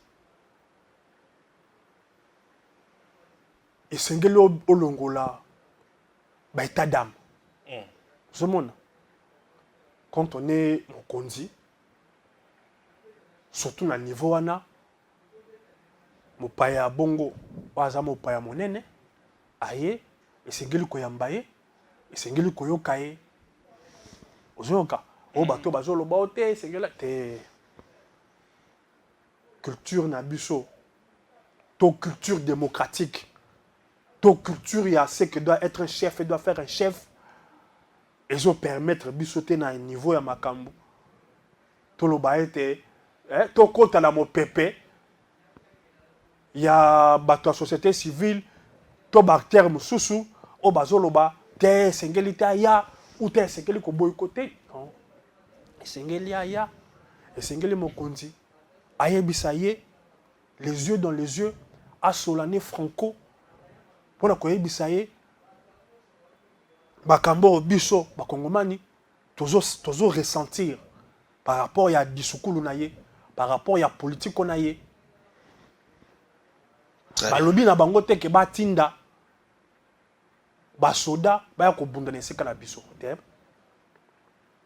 Esengeli olongola ba état d'âme. Zomona. Quand on est mokonzi, surtout na niveau wana, mopaya bongo, waza mopaya monene, aye, esengeli koyamba ye, esengeli koyoka ye. Ozoyoka, o bato bazoloba o te, esengeli te. Culture na biso, to culture démocratique, to culture ya ce que doit être un chef et doit faire un chef. Ils ont permettre biso te na niveau ya makambo. To loba ete, to kota na mo pepe. Ya bato ya société civile, to bakter mususu, o bazoloba te sengeli te ya ou te sengeli ko boycotter. Non. Sengeli ya, sengeli mokonzi. Ayebisa ye, les yeux dans les yeux, a Solane Franco, pour la koyebisa ye, bakambo biso, bakongomani, tozo ressentir par rapport à disukulu na ye, par rapport à politique na ye. Balobi na bango te ke batinda, basoda, baya ko bunda na esika na biso.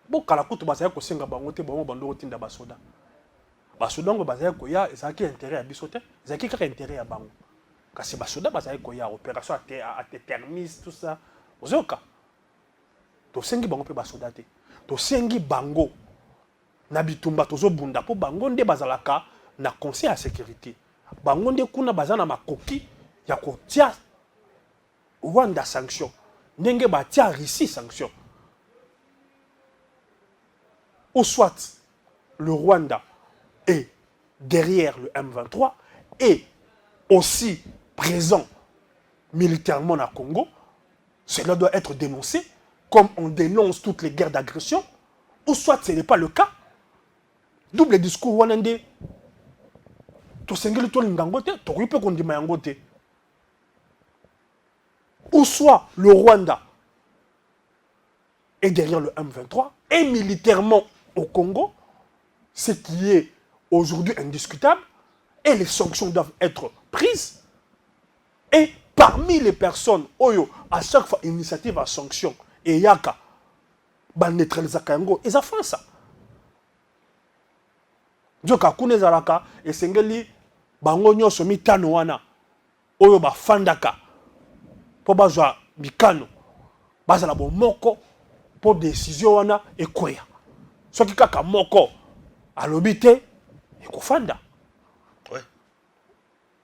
Bo kala kutu basaya ko senga bango te, bango bando tinda basoda. Basoda ngo bazaya ko ya ezaki intérêt ya biso te, ezaki kaka intérêt ya bango. Kasi basoda bazaya ko ya opération à termis tout ça. Ozoka. To sengi bango pe basoda te. To sengi bango na bitumba tozo bunda po bango nde bazalaka na conseil à sécurité. Bango nde kuna bazana makoki ya kotia Rwanda sanction. Ndenge batia Russie sanction. Ou soit le Rwanda est derrière le M23 et aussi présent militairement dans le Congo, cela doit être dénoncé comme on dénonce toutes les guerres d'agression, ou soit ce n'est pas le cas. Double discours wanande to sengeli to lingangote to ripe kondima yangote. Ou soit le Rwanda est derrière le M23 et militairement au Congo, ce qui est aujourd'hui indiscutable, et les sanctions doivent être prises. Et parmi les personnes, oyo, à chaque fois, initiative à sanction, et yaka, ba neutralisaka yango, ils font ça. Djoka kune zalaka, et sengeli, bango nyoso mitano wana, oyo ba fandaka, po bazwa mikano, bazala bo moko, pour décision wana, et kwea. Soki kaka moko, alobite, et kofanda. Ouais.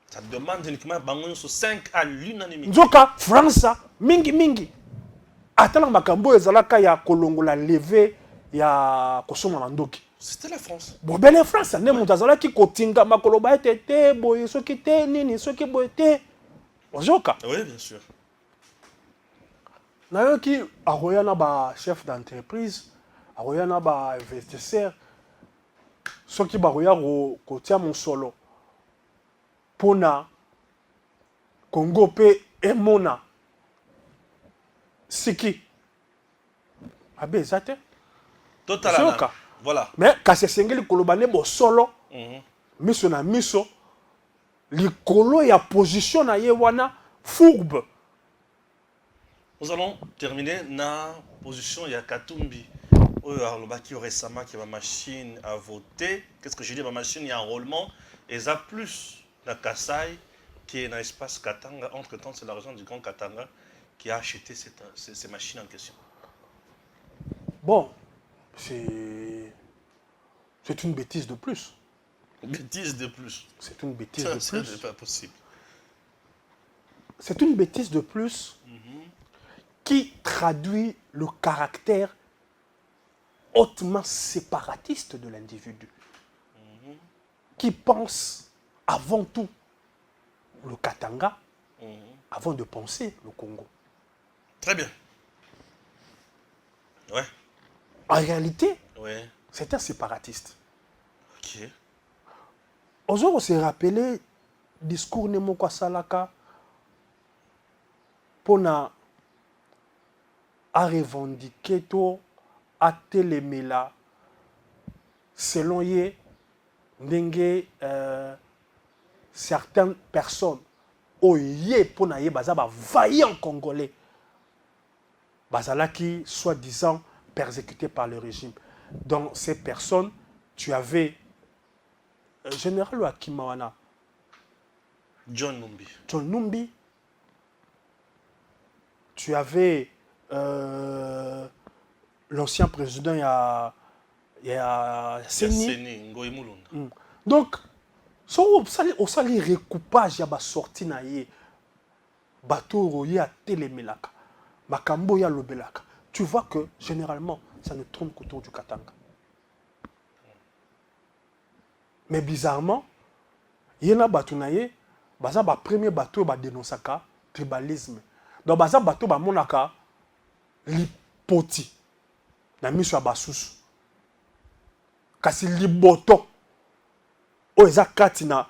Ça demande uniquement bango sur 5 à l'unanimité. Nzoka, France, mingi. Atala makambo ezalaka ya kolongola levé ya kosoma mandoki. C'était la France. Bon, ben les France, ne mutazala ki kotinga makoloba te boye soki te nini soki boye te. Ozoka. Oui, bien sûr. Nayoki aroyana ba chef d'entreprise, aroyana ba investisseur. Soki ba roya kotia mon solo. Pona Congo pe emona siki abe ezate Totalement. Voilà. mais kasi sengeli kolobane bo solo miso na miso likolo ya position na ye wana fourbe. Nous allons terminer na position ya Katumbi. Qui récemment qui ma machine à voter. Qu'est-ce que je dis? Ma machine il y a enrôlement et ça plus la Kassai qui est dans l'espace Katanga. Entre-temps, c'est l'argent du Grand Katanga qui a acheté ces machines en question. Bon, c'est une bêtise de plus. Bêtise de plus. C'est une bêtise de Ça, plus. c'est pas possible. C'est une bêtise de plus qui traduit le caractère hautement séparatiste de l'individu, qui pense avant tout le Katanga avant de penser le Congo. Très bien. Ouais. En réalité, Ouais. c'est un séparatiste. Ok. On s'est rappelé discours Nemo Kwasalaka pour à revendiquer tout à télémela selon ye ndenge certaines personnes oye pour na ye bazaba vaillant congolais bazalaki soi-disant persécutés par le régime. Dans ces personnes, tu avais général Akimawana, John Numbi. John Numbi, tu avais l'ancien président, il y a Seni. Seni, Ngoï Mulunda. Donc, on sali recoupage ya ba sorti na ye bateau ya telemelaka makambo ya lobelaka. Tu vois que généralement ça ne tourne qu'autour du Katanga. Mais bizarrement, il y a bateau na ye baza ba premier bateau ba dénonçaka tribalisme. Donc baza bateau ba monaka lipoti na miso ya basusu. Kasi liboto o eza kati na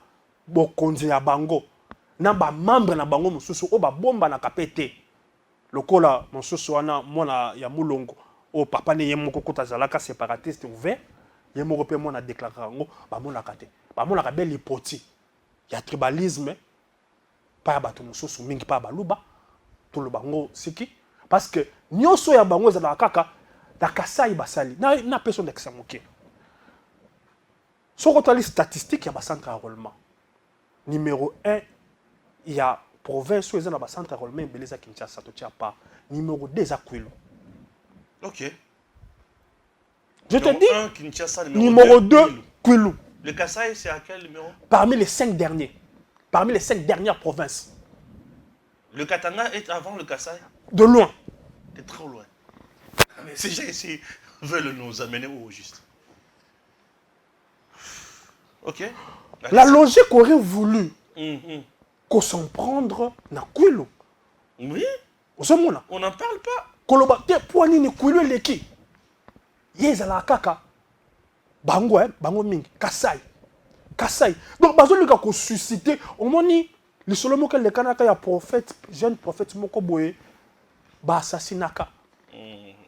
bokonzi ya bango na ba membre na bango mususu o ba bomba na kapete lokola mususu wana mona ya mulongo o papa ne ye moko kota zalaka séparatiste ouvert ye moko pe mona déclarer ngo ba mona kate ba mona ka bel lipoti ya tribalisme pa ya bato mususu mingi pa baluba to lo bango siki parce que nyonso ya bango ezala kaka da Kasai basali na personne d'examoke. Si on regarde les statistiques, il y a un centre d'enrôlement. Numéro 1, il y a province où il y a un centre d'enrôlement, mais les Kinshasa, ça ne tient pas. Numéro 2, il y a Kwilu. Ok. Je te dis, un, Kinshasa, numéro 2, Kwilu. Le Kasaï, c'est à quel numéro? Parmi les 5 derniers. Parmi les 5 dernières provinces. Le Katanga est avant le Kasaï? De loin. C'est trop loin. Mais ces gens ici veulent nous amener où, au juste? Ok. La logique aurait voulu qu'on s'en prendre dans Kwilu. Oui. On n'en parle pas. Koloba te poani ni Kwilu leki. Yezala kaka. Bango bango mingi Kasai. Donc bazo luka ko susciter au moni le solo moko le kanaka ya prophète jeune prophète moko boye ba assassinaka.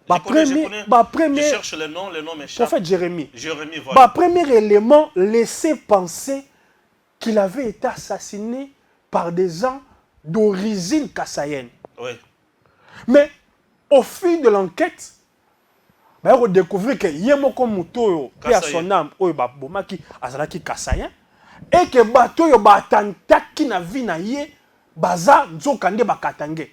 Je cherche le nom m'échappe. Prophète Jérémie. Voilà. Premier élément laissait penser qu'il avait été assassiné par des gens d'origine kassaïenne. Oui. Mais au fil de l'enquête, on découvre que Yemoko Mutoyo, qui a son âme, Bomaki, Azalaki kassaïen, et que Batoyo Batanta qui n'a vu na ye, Baza Nzokande Bakatange.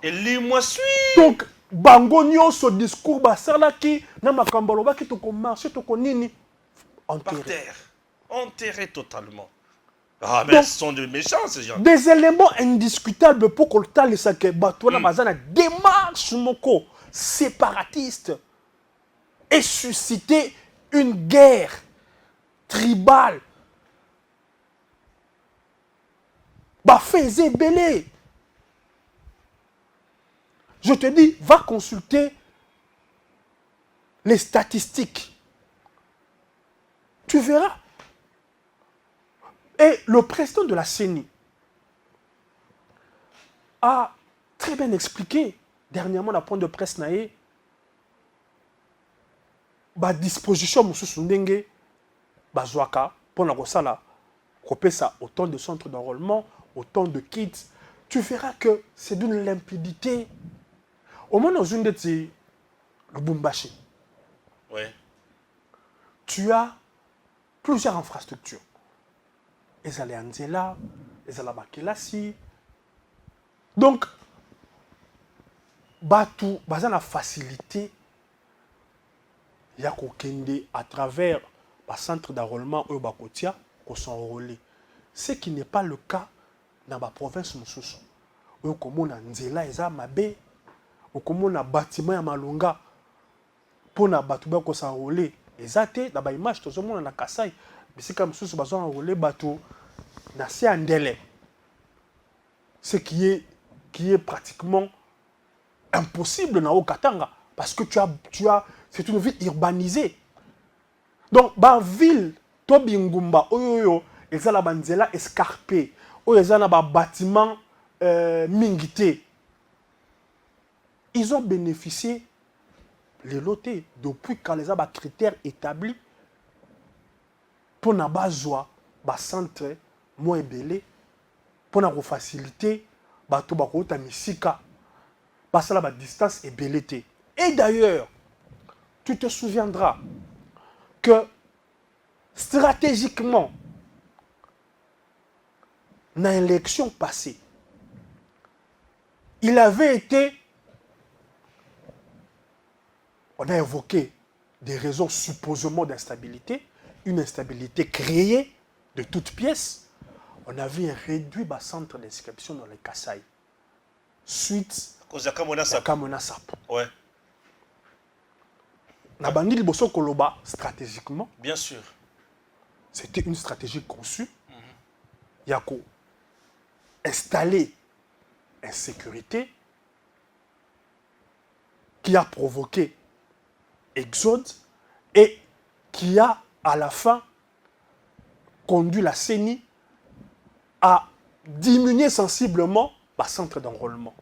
Et lui-moi suis. Donc, bango nyonso discours basala ki na makambo lobaki to ko marcher to ko nini par terre, enterré totalement. Ah mais ce sont des méchants ces gens. Des éléments indiscutables pour qu'on t'a laissé que bato na bazana démarche moko séparatiste et susciter une guerre tribale. Ba faisait belé. Je te dis, va consulter les statistiques. Tu verras. Et le président de la CENI a très bien expliqué dernièrement la point de presse naé ba disposition mususu ndenge bazwaka pour la kosala kopesa autant de centres d'enrôlement, autant de kits. Tu verras que c'est d'une limpidité. Au moins dans une de tes Lubumbashi, tu as plusieurs infrastructures. Ezale Anzela, ezala bakelasi. Donc batu baza na facilité ya kokende à travers ba centre d'enrôlement oyo bakotia ko s'enrôler, ce qui n'est pas le cas dans ba province mosusu oyo komona nzela eza mabe, okomona bâtiment ya malonga pona batu ba ko s'enrôler eza te. Na ba image tozomona na Kasai bisika mosusu bazo enrôler batu na se andele, ce qui est pratiquement impossible dans Okatanga parce que c'est une ville urbanisée. Donc ba ville Tobingumba oyo ezala banzela escarpé oyo ezana ba bâtiment mingité, ils ont bénéficié les lotés depuis quand les ba critères établis pour na bazwa ba centre moins belé pour na faciliter bato bakota misika parce que la distance est bellété. Et d'ailleurs, tu te souviendras que stratégiquement, dans l'élection passée, il avait été, on a évoqué des raisons supposément d'instabilité, une instabilité créée de toutes pièces. On avait réduit le centre d'inscription dans les Kasaï. Suite à Kamona Sap. Ouais. Nabandi liboso koloba stratégiquement. Bien sûr. C'était une stratégie conçue. Yako installer insécurité qui a provoqué exode et qui a à la fin conduit la CENI à diminuer sensiblement le centre d'enrôlement.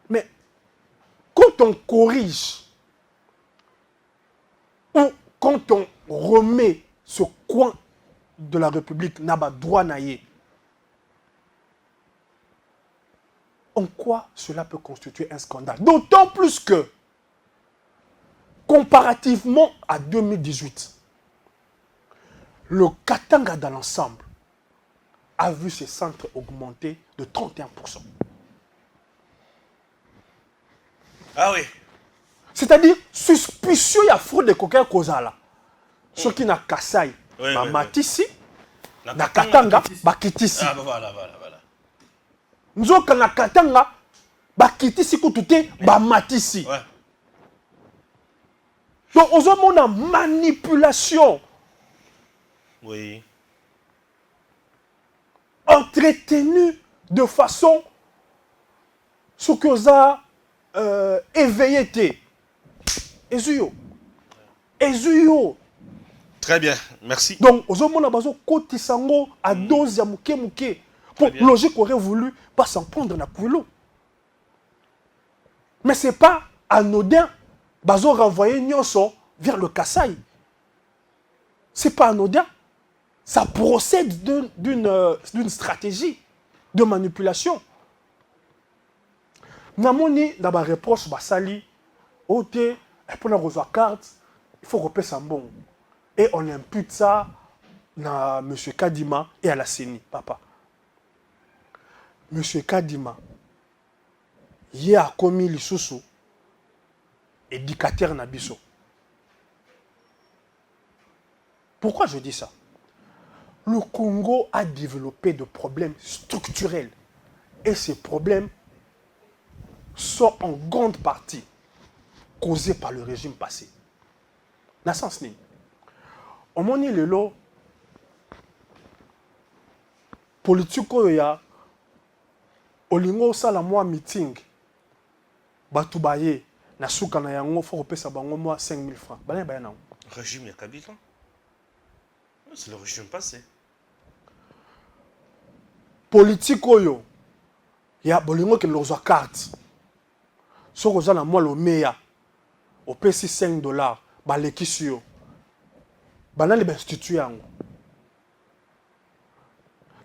Mais quand on corrige ou quand on remet ce coin de la République naba droit naïe, en quoi cela peut constituer un scandale? D'autant plus que, comparativement à 2018, le Katanga dans l'ensemble a vu ses centres augmenter de 31%. Ah oui. C'est-à-dire, suspicieux, il y a fraude de coquins Kozala. Ceux qui n'ont Kassai, Matisi, na Katanga, Bakitisi. Ah, voilà. Nous avons na Katanga, Bakitisi, Koutouté, Matisi. Ouais. Donc, on a une manipulation. Oui. Entretenue de façon ce que ça éveillé. Ezuyo. Très bien, merci. Donc, aux hommes, on a besoin de sango à dose à mouké. Pour logique, aurait voulu pas s'en prendre la coulo. Mais ce n'est pas anodin. Bazo renvoyer Nyonso vers le Kassai. Ce n'est pas anodin. Ça procède d'une stratégie de manipulation. Namoni, dans ma reproche, Basali, Ote, pour la recevoir carte, il faut repérer ça bon. Et on impute ça à M. Kadima et à la CENI, papa. M. Kadima, il a commis le sous éducateur Nabiso. Pourquoi je dis ça? Le Congo a développé des problèmes structurels. Et ces problèmes sont en grande partie causés par le régime passé. Dans ce sens, au moment où le politique oya olingo sala moi meeting batubaye na suka na yango faut repesa bango moi 5 000 francs. Bana bayana. Régime ya Kabila. C'est le régime passé. Politique oyo ya bolingo ke lozwa carte. Soko za na moi le meya au pesi 5 $, baleki sur banali ba institut yango.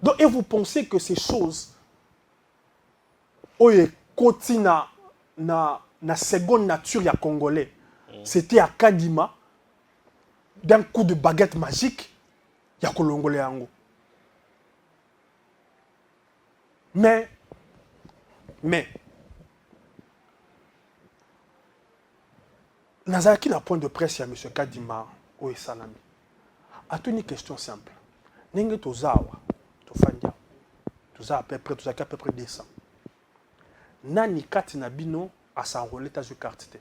Donc et vous pensez que ces choses oye koti na seconde nature ya congolais, c'était à Kadima d'un coup de baguette magique ya kolongole yango. Mais, nazalaki na point de presse ya M. Kadima oyo esalami. Atuni une question simple. Nenge tozawa, tofandia, toza à peu près, tozaki à peu près 200. Nani kati na bino asanrole tazwi carte te.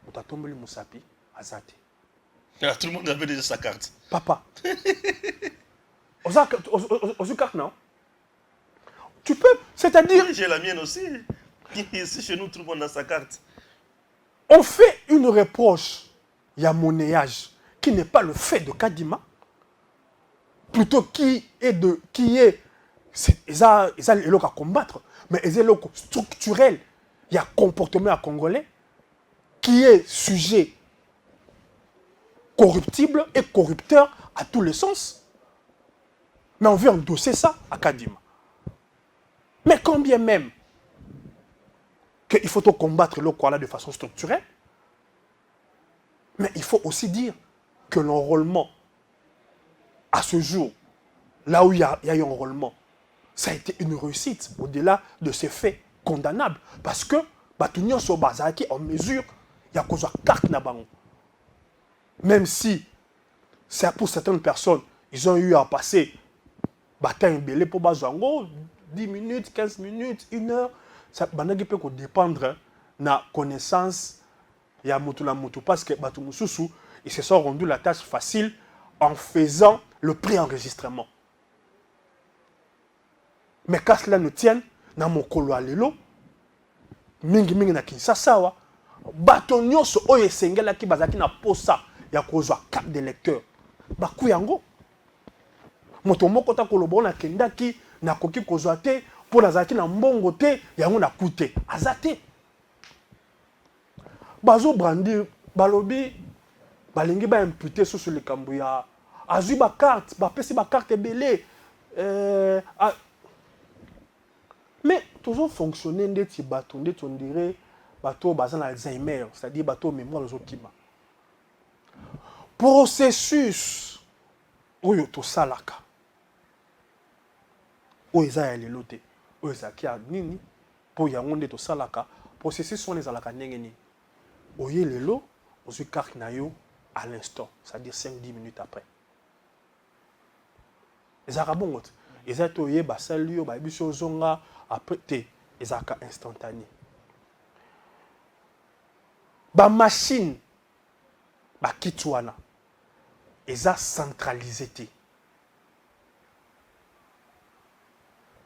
Mutatomboli musapi azate. Tout le monde avait déjà sa carte. Papa. Aux carte non? Tu peux, c'est-à-dire... Oui, j'ai la mienne aussi. Ici, chez nous, tout le monde a sa carte. On fait une reproche, il y a monnayage, qui n'est pas le fait de Kadima, plutôt qui est, ils ont à combattre, mais ils ont structurel, il y a comportement à Congolais, qui est sujet corruptible et corrupteur à tous les sens. Mais on veut endosser ça à Kadima. Mais quand bien même qu'il faut combattre le Koala de façon structurelle, mais il faut aussi dire que l'enrôlement, à ce jour, là où il y a eu enrôlement, ça a été une réussite au-delà de ces faits condamnables. Parce que, Batunion Sobazaki, en mesure, il y a cause de carte nabango. Même si, c'est pour certaines personnes, ils ont eu à passer bataille belé pour Bazango, 10 minutes, 15 minutes, 1 heure, ça peut dépendre de la connaissance de la moto parce que ils se sont rendus la tâche facile en faisant le pré-enregistrement. Mais quand cela ne tienne, dans mon colo à l'élo, mingi na Kinshasa wa, batonyo so oye sengela ki bazaki na posa ya kozwa carte de lecteur. Baku yango. Moto moko ta kolobo na kendaki na koki kozwa te pour nazaki na mbongo te yango na kute azate. Bazo brandi balobi balingi ba imputer sur le kambuya azui ba carte ba pesi ba carte belé mais toujours fonctionner ndeti bato ndeti on dirait bato bazan Alzheimer, c'est-à-dire bato mémoire les okima. Processus oyo to salaka oyo eza ya lelo te oyo ezalaki ya nini mpo yango nde tosalaka processus wana ezalaka ndenge nini oye lelo ozwi carte na yo à l'instant, c'est-à-dire 5-10 minutes après ezalaka bongo te eza te oye basali yo bayebi so ozonga après te ezalaka instantané bamachine bakiti wana eza centralisé te.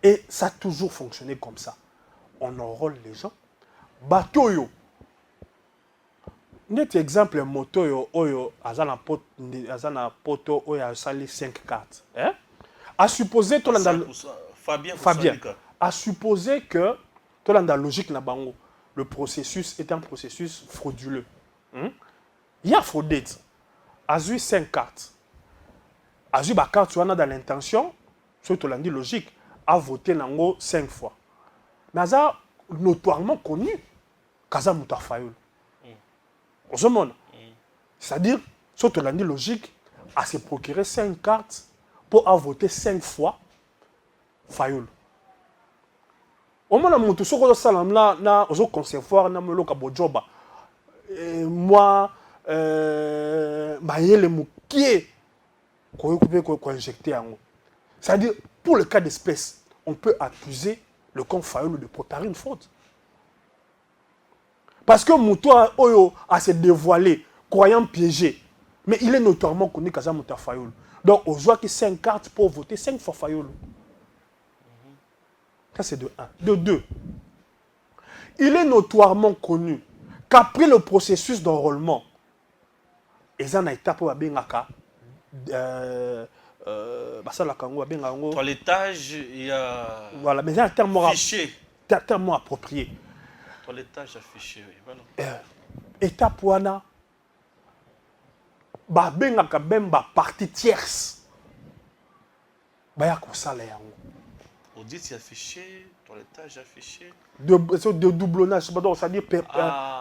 Et ça a toujours fonctionné comme ça. On enrôle les gens. Batoyo. Net exemple moto oyo azana poto oyo asali 5 cartes. Hein? À supposer to landa Fabien. À supposer que to landa logique na bango, le processus est un processus frauduleux. Il y a fraudé. Azui 5 cartes. Azui ba carte wana dans l'intention, surtout landi logique. A voté nango 5 fois. Mais ça notoirement connu Kaza Moutafayol. C'est-à-dire, surtout l'année logique, à se procurer 5 cartes pour avoir voté 5 fois Fayol. Au moins, on a salam là, na ozo concevoir na melo kabojoba. Moi, maïe le moukié ko injecté en. C'est-à-dire, pour le cas d'espèce, on peut accuser le camp Fayolo de préparer une faute. Parce que Moutoua Oyo a se dévoilé, croyant piégé. Mais il est notoirement connu Kaza Mouta Fayolo. Donc, on voit qu'il y a 5 cartes pour voter 5 fois Fayolo. Ça, c'est de 1. De 2. Il est notoirement connu qu'après le processus d'enrôlement, ils ont une étape pour Bengaka. Toilettage, il y a. Voilà, mais c'est un terme fichier. Terme approprié. Toilettage affiché, oui. Voilà. Étape wana, bengaka bemba partie tierce. Baya kosala yango. Audit affiché, toilettage affiché. De doublonnage, c'est-à-dire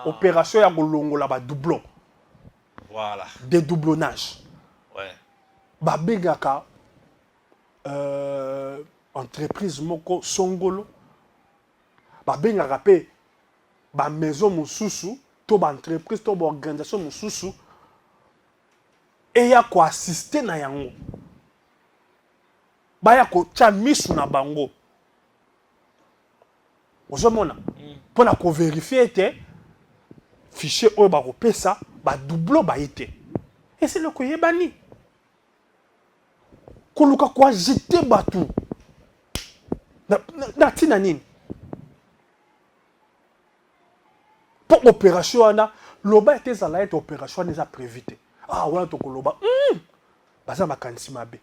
opération ya kolongola ba doublon. Voilà. Dédoublonnage. Ouais. Babengaka entreprise moko songolo babengaka mpe bamaison mosusu to baentreprise to baorganisation mosusu eya koassiste na yango baya kotia misu na bango ozomona mpona koverifie ete fichier oyo bakopesa badoublon baye te esele koyebani koluka koagite bato na ntina nini mpo opération wana loba ete ezala ete opération wana eza prévu te wana tokoloba baza makanisi mabe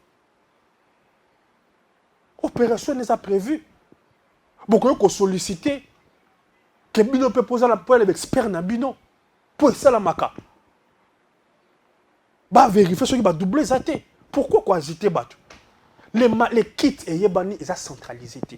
opération wana eza prévu bokoki kosollicite ke bino mpe mpoza na poele baexpert na bino mpo esalamaka baverifie soki badouble eza te pourquoi koagite bato les kits eyebani eza centralisé te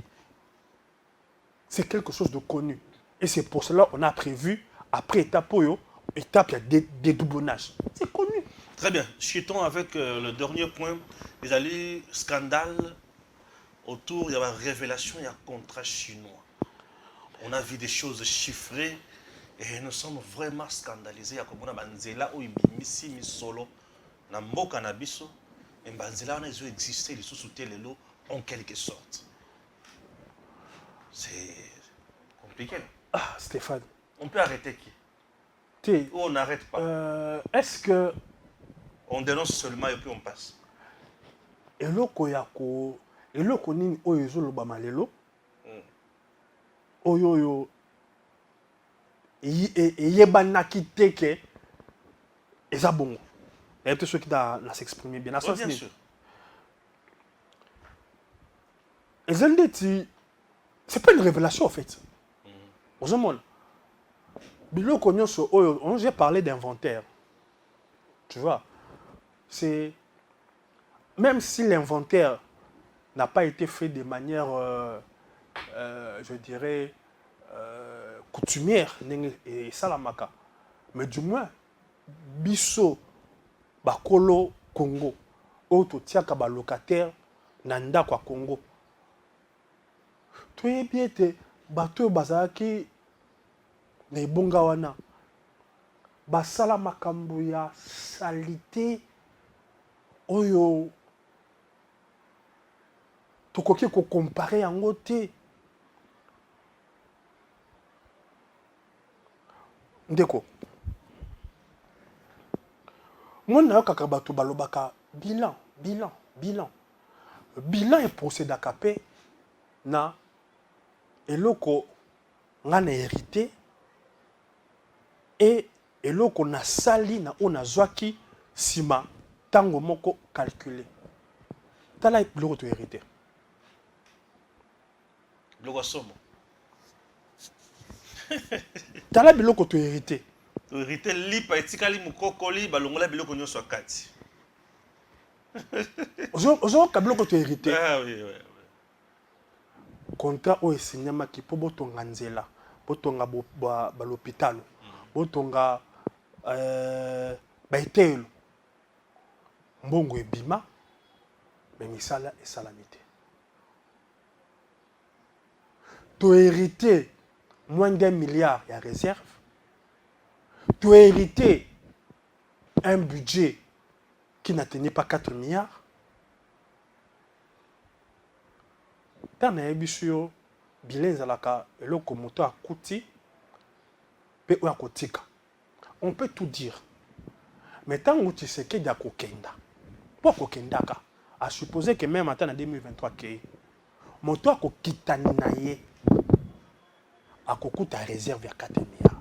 c'est quelque chose de connu et c'est pour cela qu'on a prévu après étape oyo étape de dédoublonnage c'est connu. Très bien, chutons avec le dernier point. Les alliés scandale autour, il y a la révélation, il y a un contrat chinois. On a vu des choses chiffrées et nous sommes vraiment scandalisés. Il y a comme on a banzela ou ibimisi misolo na mboka na biso et banzela on a existé les sous-soutés les lots en quelque sorte. C'est compliqué. Ah Stéphane. On peut arrêter qui? Ou on n'arrête pas? Est-ce que on dénonce seulement et puis on passe? eloko nini oyo ezolobama lelo oyo eyebanaki te ke eza bongo nayebi te soki na s'exprimer bien na sens nini eza ndeti c'est pas une révélation en fait ozomona biloko nyonso oyo j'ai parlé d'inventaire tu vois c'est même si l'inventaire n'a pas été fait de manière je dirais coutumière et salamaka mais du moins biso bakolo Congo oyo totiaka balocataire na ndako ya Congo toyebi ete bato oyo bazalaki na ebonga wana basala makambo ya salite oyo tokoki kokompare yango te ndeko moi nayokaka bato balobaka bilan eprocédaka mpe na eloko nga na hérité et eloko nasali na oyo nazwaki nsima ntango moko calculé tala biloko to hérité biloko somo tala biloko to hérité lipa etikali mukokoli balongola biloko nyonso akati ozoyoka biloko to hérité oui. contrat oyo esinyamaki mpo botonga nzela botonga balopitalo botonga baetelo mbongo ebima me misala esalami te tohérité moins d'1 milliard ya réserve tohérité un budget qui n'atteignait pas 4 milliards ntango nayebi so yo bilan ezalaka eloko moto akuti mpe oyo akotika on peut tout dire mais ntango Tshisekedi akokenda mpo akokendaka asupposé que même ata na 2023 kei moto akokitani na ye akokuta réserve ya 4 milliards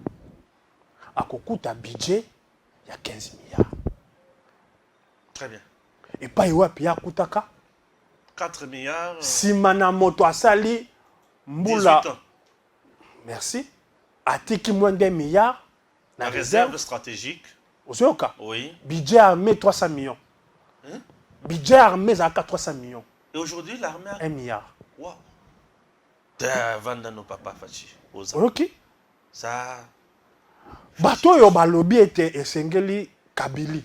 akokuta budget ya 15 milliards. Très bien. epai wapi akutaka 4 milliards. nsima na moto asali mbula 18 ans. merci atiki moins d'1 milliard La réserve stratégique. ozoyoka Oui. budget armé 300 millions budget armé ezalaka 300 millions Et aujourd'hui, l'armée a 1 milliard. Wow. Vanda no papa fachi. oyoki Ça. bato oyo balobi ete esengeli kabili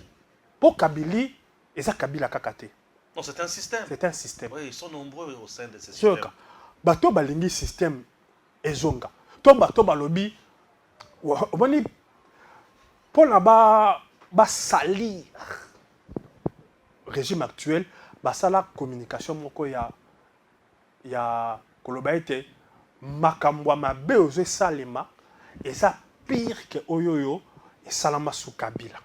mpo kabili eza kabila kaka te Non, c'est un système. C'est un système. Oui, ils sont nombreux au sein de ce Sur système. bato balingi système ezonga. To bato balobi oboni pour là-bas salir régime actuel basala communication moko ya koloba ete makambo ya mabe ozo salema eza pire que oyoyo esalama sous Kabila.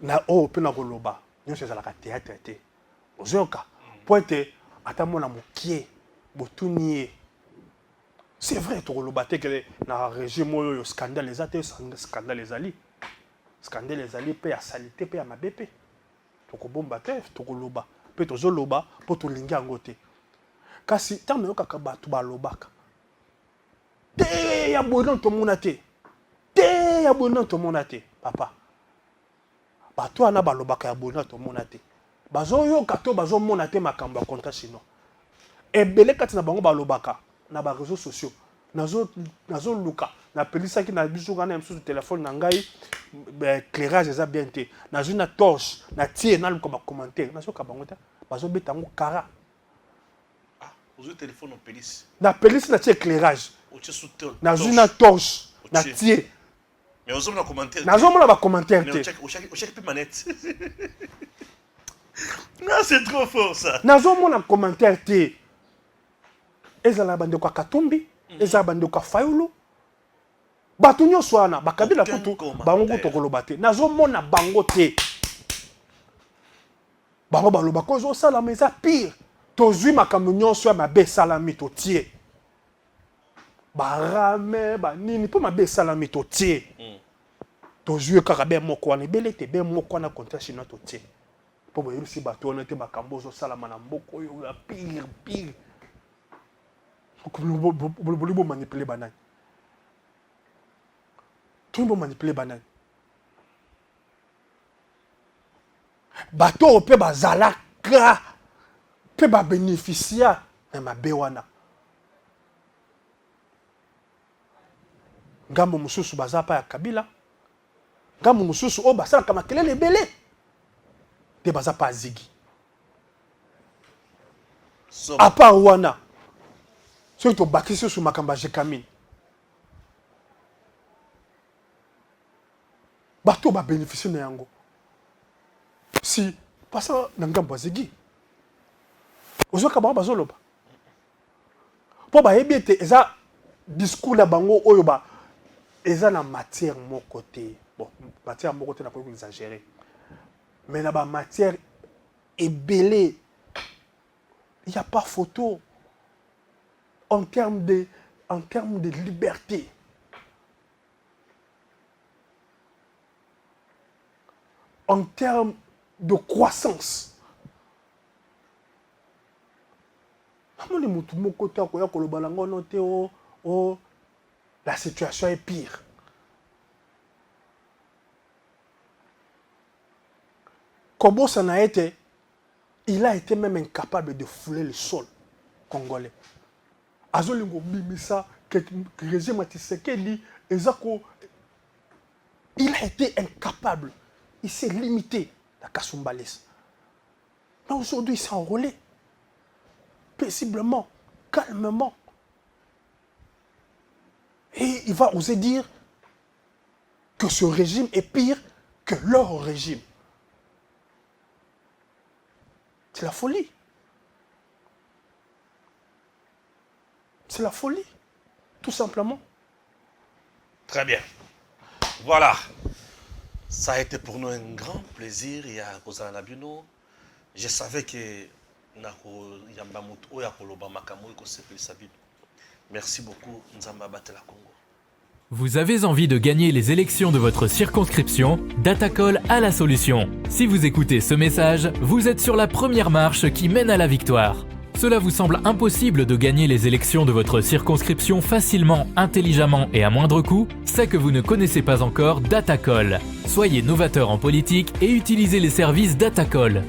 Na o pe na koloba nyonso ezalaka théâtre te ozoyoka po ete ata mona mokie botuni ye. C'est vrai tokoloba te ke na régime oyo scandale eza te scandale ezali mpe ya salite mpe ya mabe mpe tokobomba te tokoloba mpe tozoloba mpo tolingi yango te kasi ntango nayokaka bato balobaka te ya boye nano tomona te ya boye nano tomona te papa bato wana balobaka ya boye nano tomona te bazoyoka to bazomona te makambo ya contrat chinois ebele kati na bango balobaka na ba réseaux sociaux nazoluka napelisaki na biso wana ya mosusu telefone na ngai éclairage eza bien te nazwi na torche natie naluka bacommentaire nazoyoka bango te bazobeta yango kara Aujourd'hui, téléphone au pélis. napelisi natie éclairage nazwi na torche natie mais aux hommes, commentaire. nazomona bacommentaire te Au chèque manette. Non, c'est trop fort ça. nazomona commentaire te ezala bandeko ya Katumbi ezala bandeko ya Fayulu bato nyonso wana bakabila kutu bango kutu koloba te nazomona bango te bango baloba ko ezosalama eza pire tozwi makambo nyonso ya mabe esalami totie barame banini mpo mabe esalami totie tozwi kaka be moko wana ebele te be moko wana contrat chinois totie mpo boyebisi bato wana te makambo ozosalama na mboka oyo ya pire boli bomanipule banani toni bomanipule banani bato oyo mpe bazalaka mpe babénéficia na mabe wana ngambo mosusu baza pa ya Kabila ngambo mosusu oyo basalaka makelele ebele te baza pa Zigi à part wana soki tobakisi sur makambo ya Jekamine bato babénéficie na yango si pasa na ngambo ya Zigi ozoka bango bazoloba mpo bayebi ete eza discours na bango oyo eza na matière moko te bon matière moko te nakoki koexagérer mais na bamatière ebele il n'y a pas photo en termes de liberté. En termes de croissance. La situation est pire. Kobo Sanaete, il a été même incapable de fouler le sol congolais. Azolingo Bimisa, que régime Tshisekedi, il a été incapable. Il s'est limité à Kasumbalès. Mais aujourd'hui, il s'est enrôlé. Paisiblement, calmement. Et il va oser dire que ce régime est pire que leur régime. C'est la folie. C'est la folie, tout simplement. Très bien. Voilà. Ça a été pour nous un grand plaisir. Il y a Rosa Nabino. Je savais que merci beaucoup, Nzamba Batela Congo. Vous avez envie de gagner les élections de votre circonscription? Datacol a la solution. Si vous écoutez ce message, vous êtes sur la première marche qui mène à la victoire. Cela vous semble impossible de gagner les élections de votre circonscription facilement, intelligemment et à moindre coût? C'est que vous ne connaissez pas encore Datacol. Soyez novateur en politique et utilisez les services Datacol.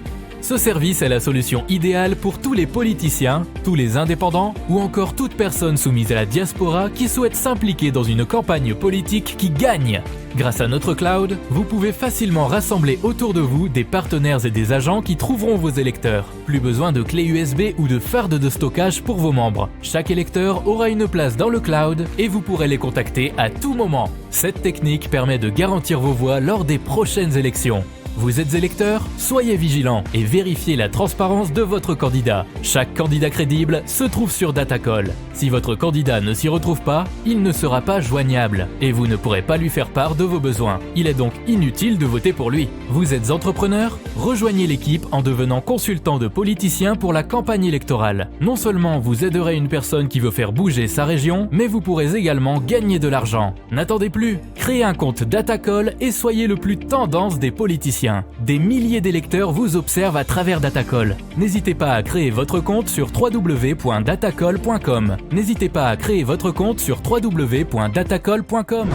Ce service est la solution idéale pour tous les politiciens, tous les indépendants ou encore toute personne soumise à la diaspora qui souhaite s'impliquer dans une campagne politique qui gagne. Grâce à notre cloud, vous pouvez facilement rassembler autour de vous des partenaires et des agents qui trouveront vos électeurs. Plus besoin de clés USB ou de fardes de stockage pour vos membres. Chaque électeur aura une place dans le cloud et vous pourrez les contacter à tout moment. Cette technique permet de garantir vos voix lors des prochaines élections. Vous êtes électeur? Soyez vigilant et vérifiez la transparence de votre candidat. Chaque candidat crédible se trouve sur Datacall. Si votre candidat ne s'y retrouve pas, il ne sera pas joignable et vous ne pourrez pas lui faire part de vos besoins. Il est donc inutile de voter pour lui. Vous êtes entrepreneur? Rejoignez l'équipe en devenant consultant de politicien pour la campagne électorale. Non seulement vous aiderez une personne qui veut faire bouger sa région, mais vous pourrez également gagner de l'argent. N'attendez plus, créez un compte Datacall et soyez le plus tendance des politiciens. Des milliers d'électeurs vous observent à travers Datacall. N'hésitez pas à créer votre compte sur www.datacall.com. N'hésitez pas à créer votre compte sur www.datacall.com.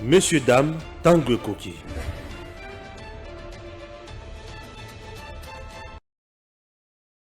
Monsieur, dame, Tanguy Koki.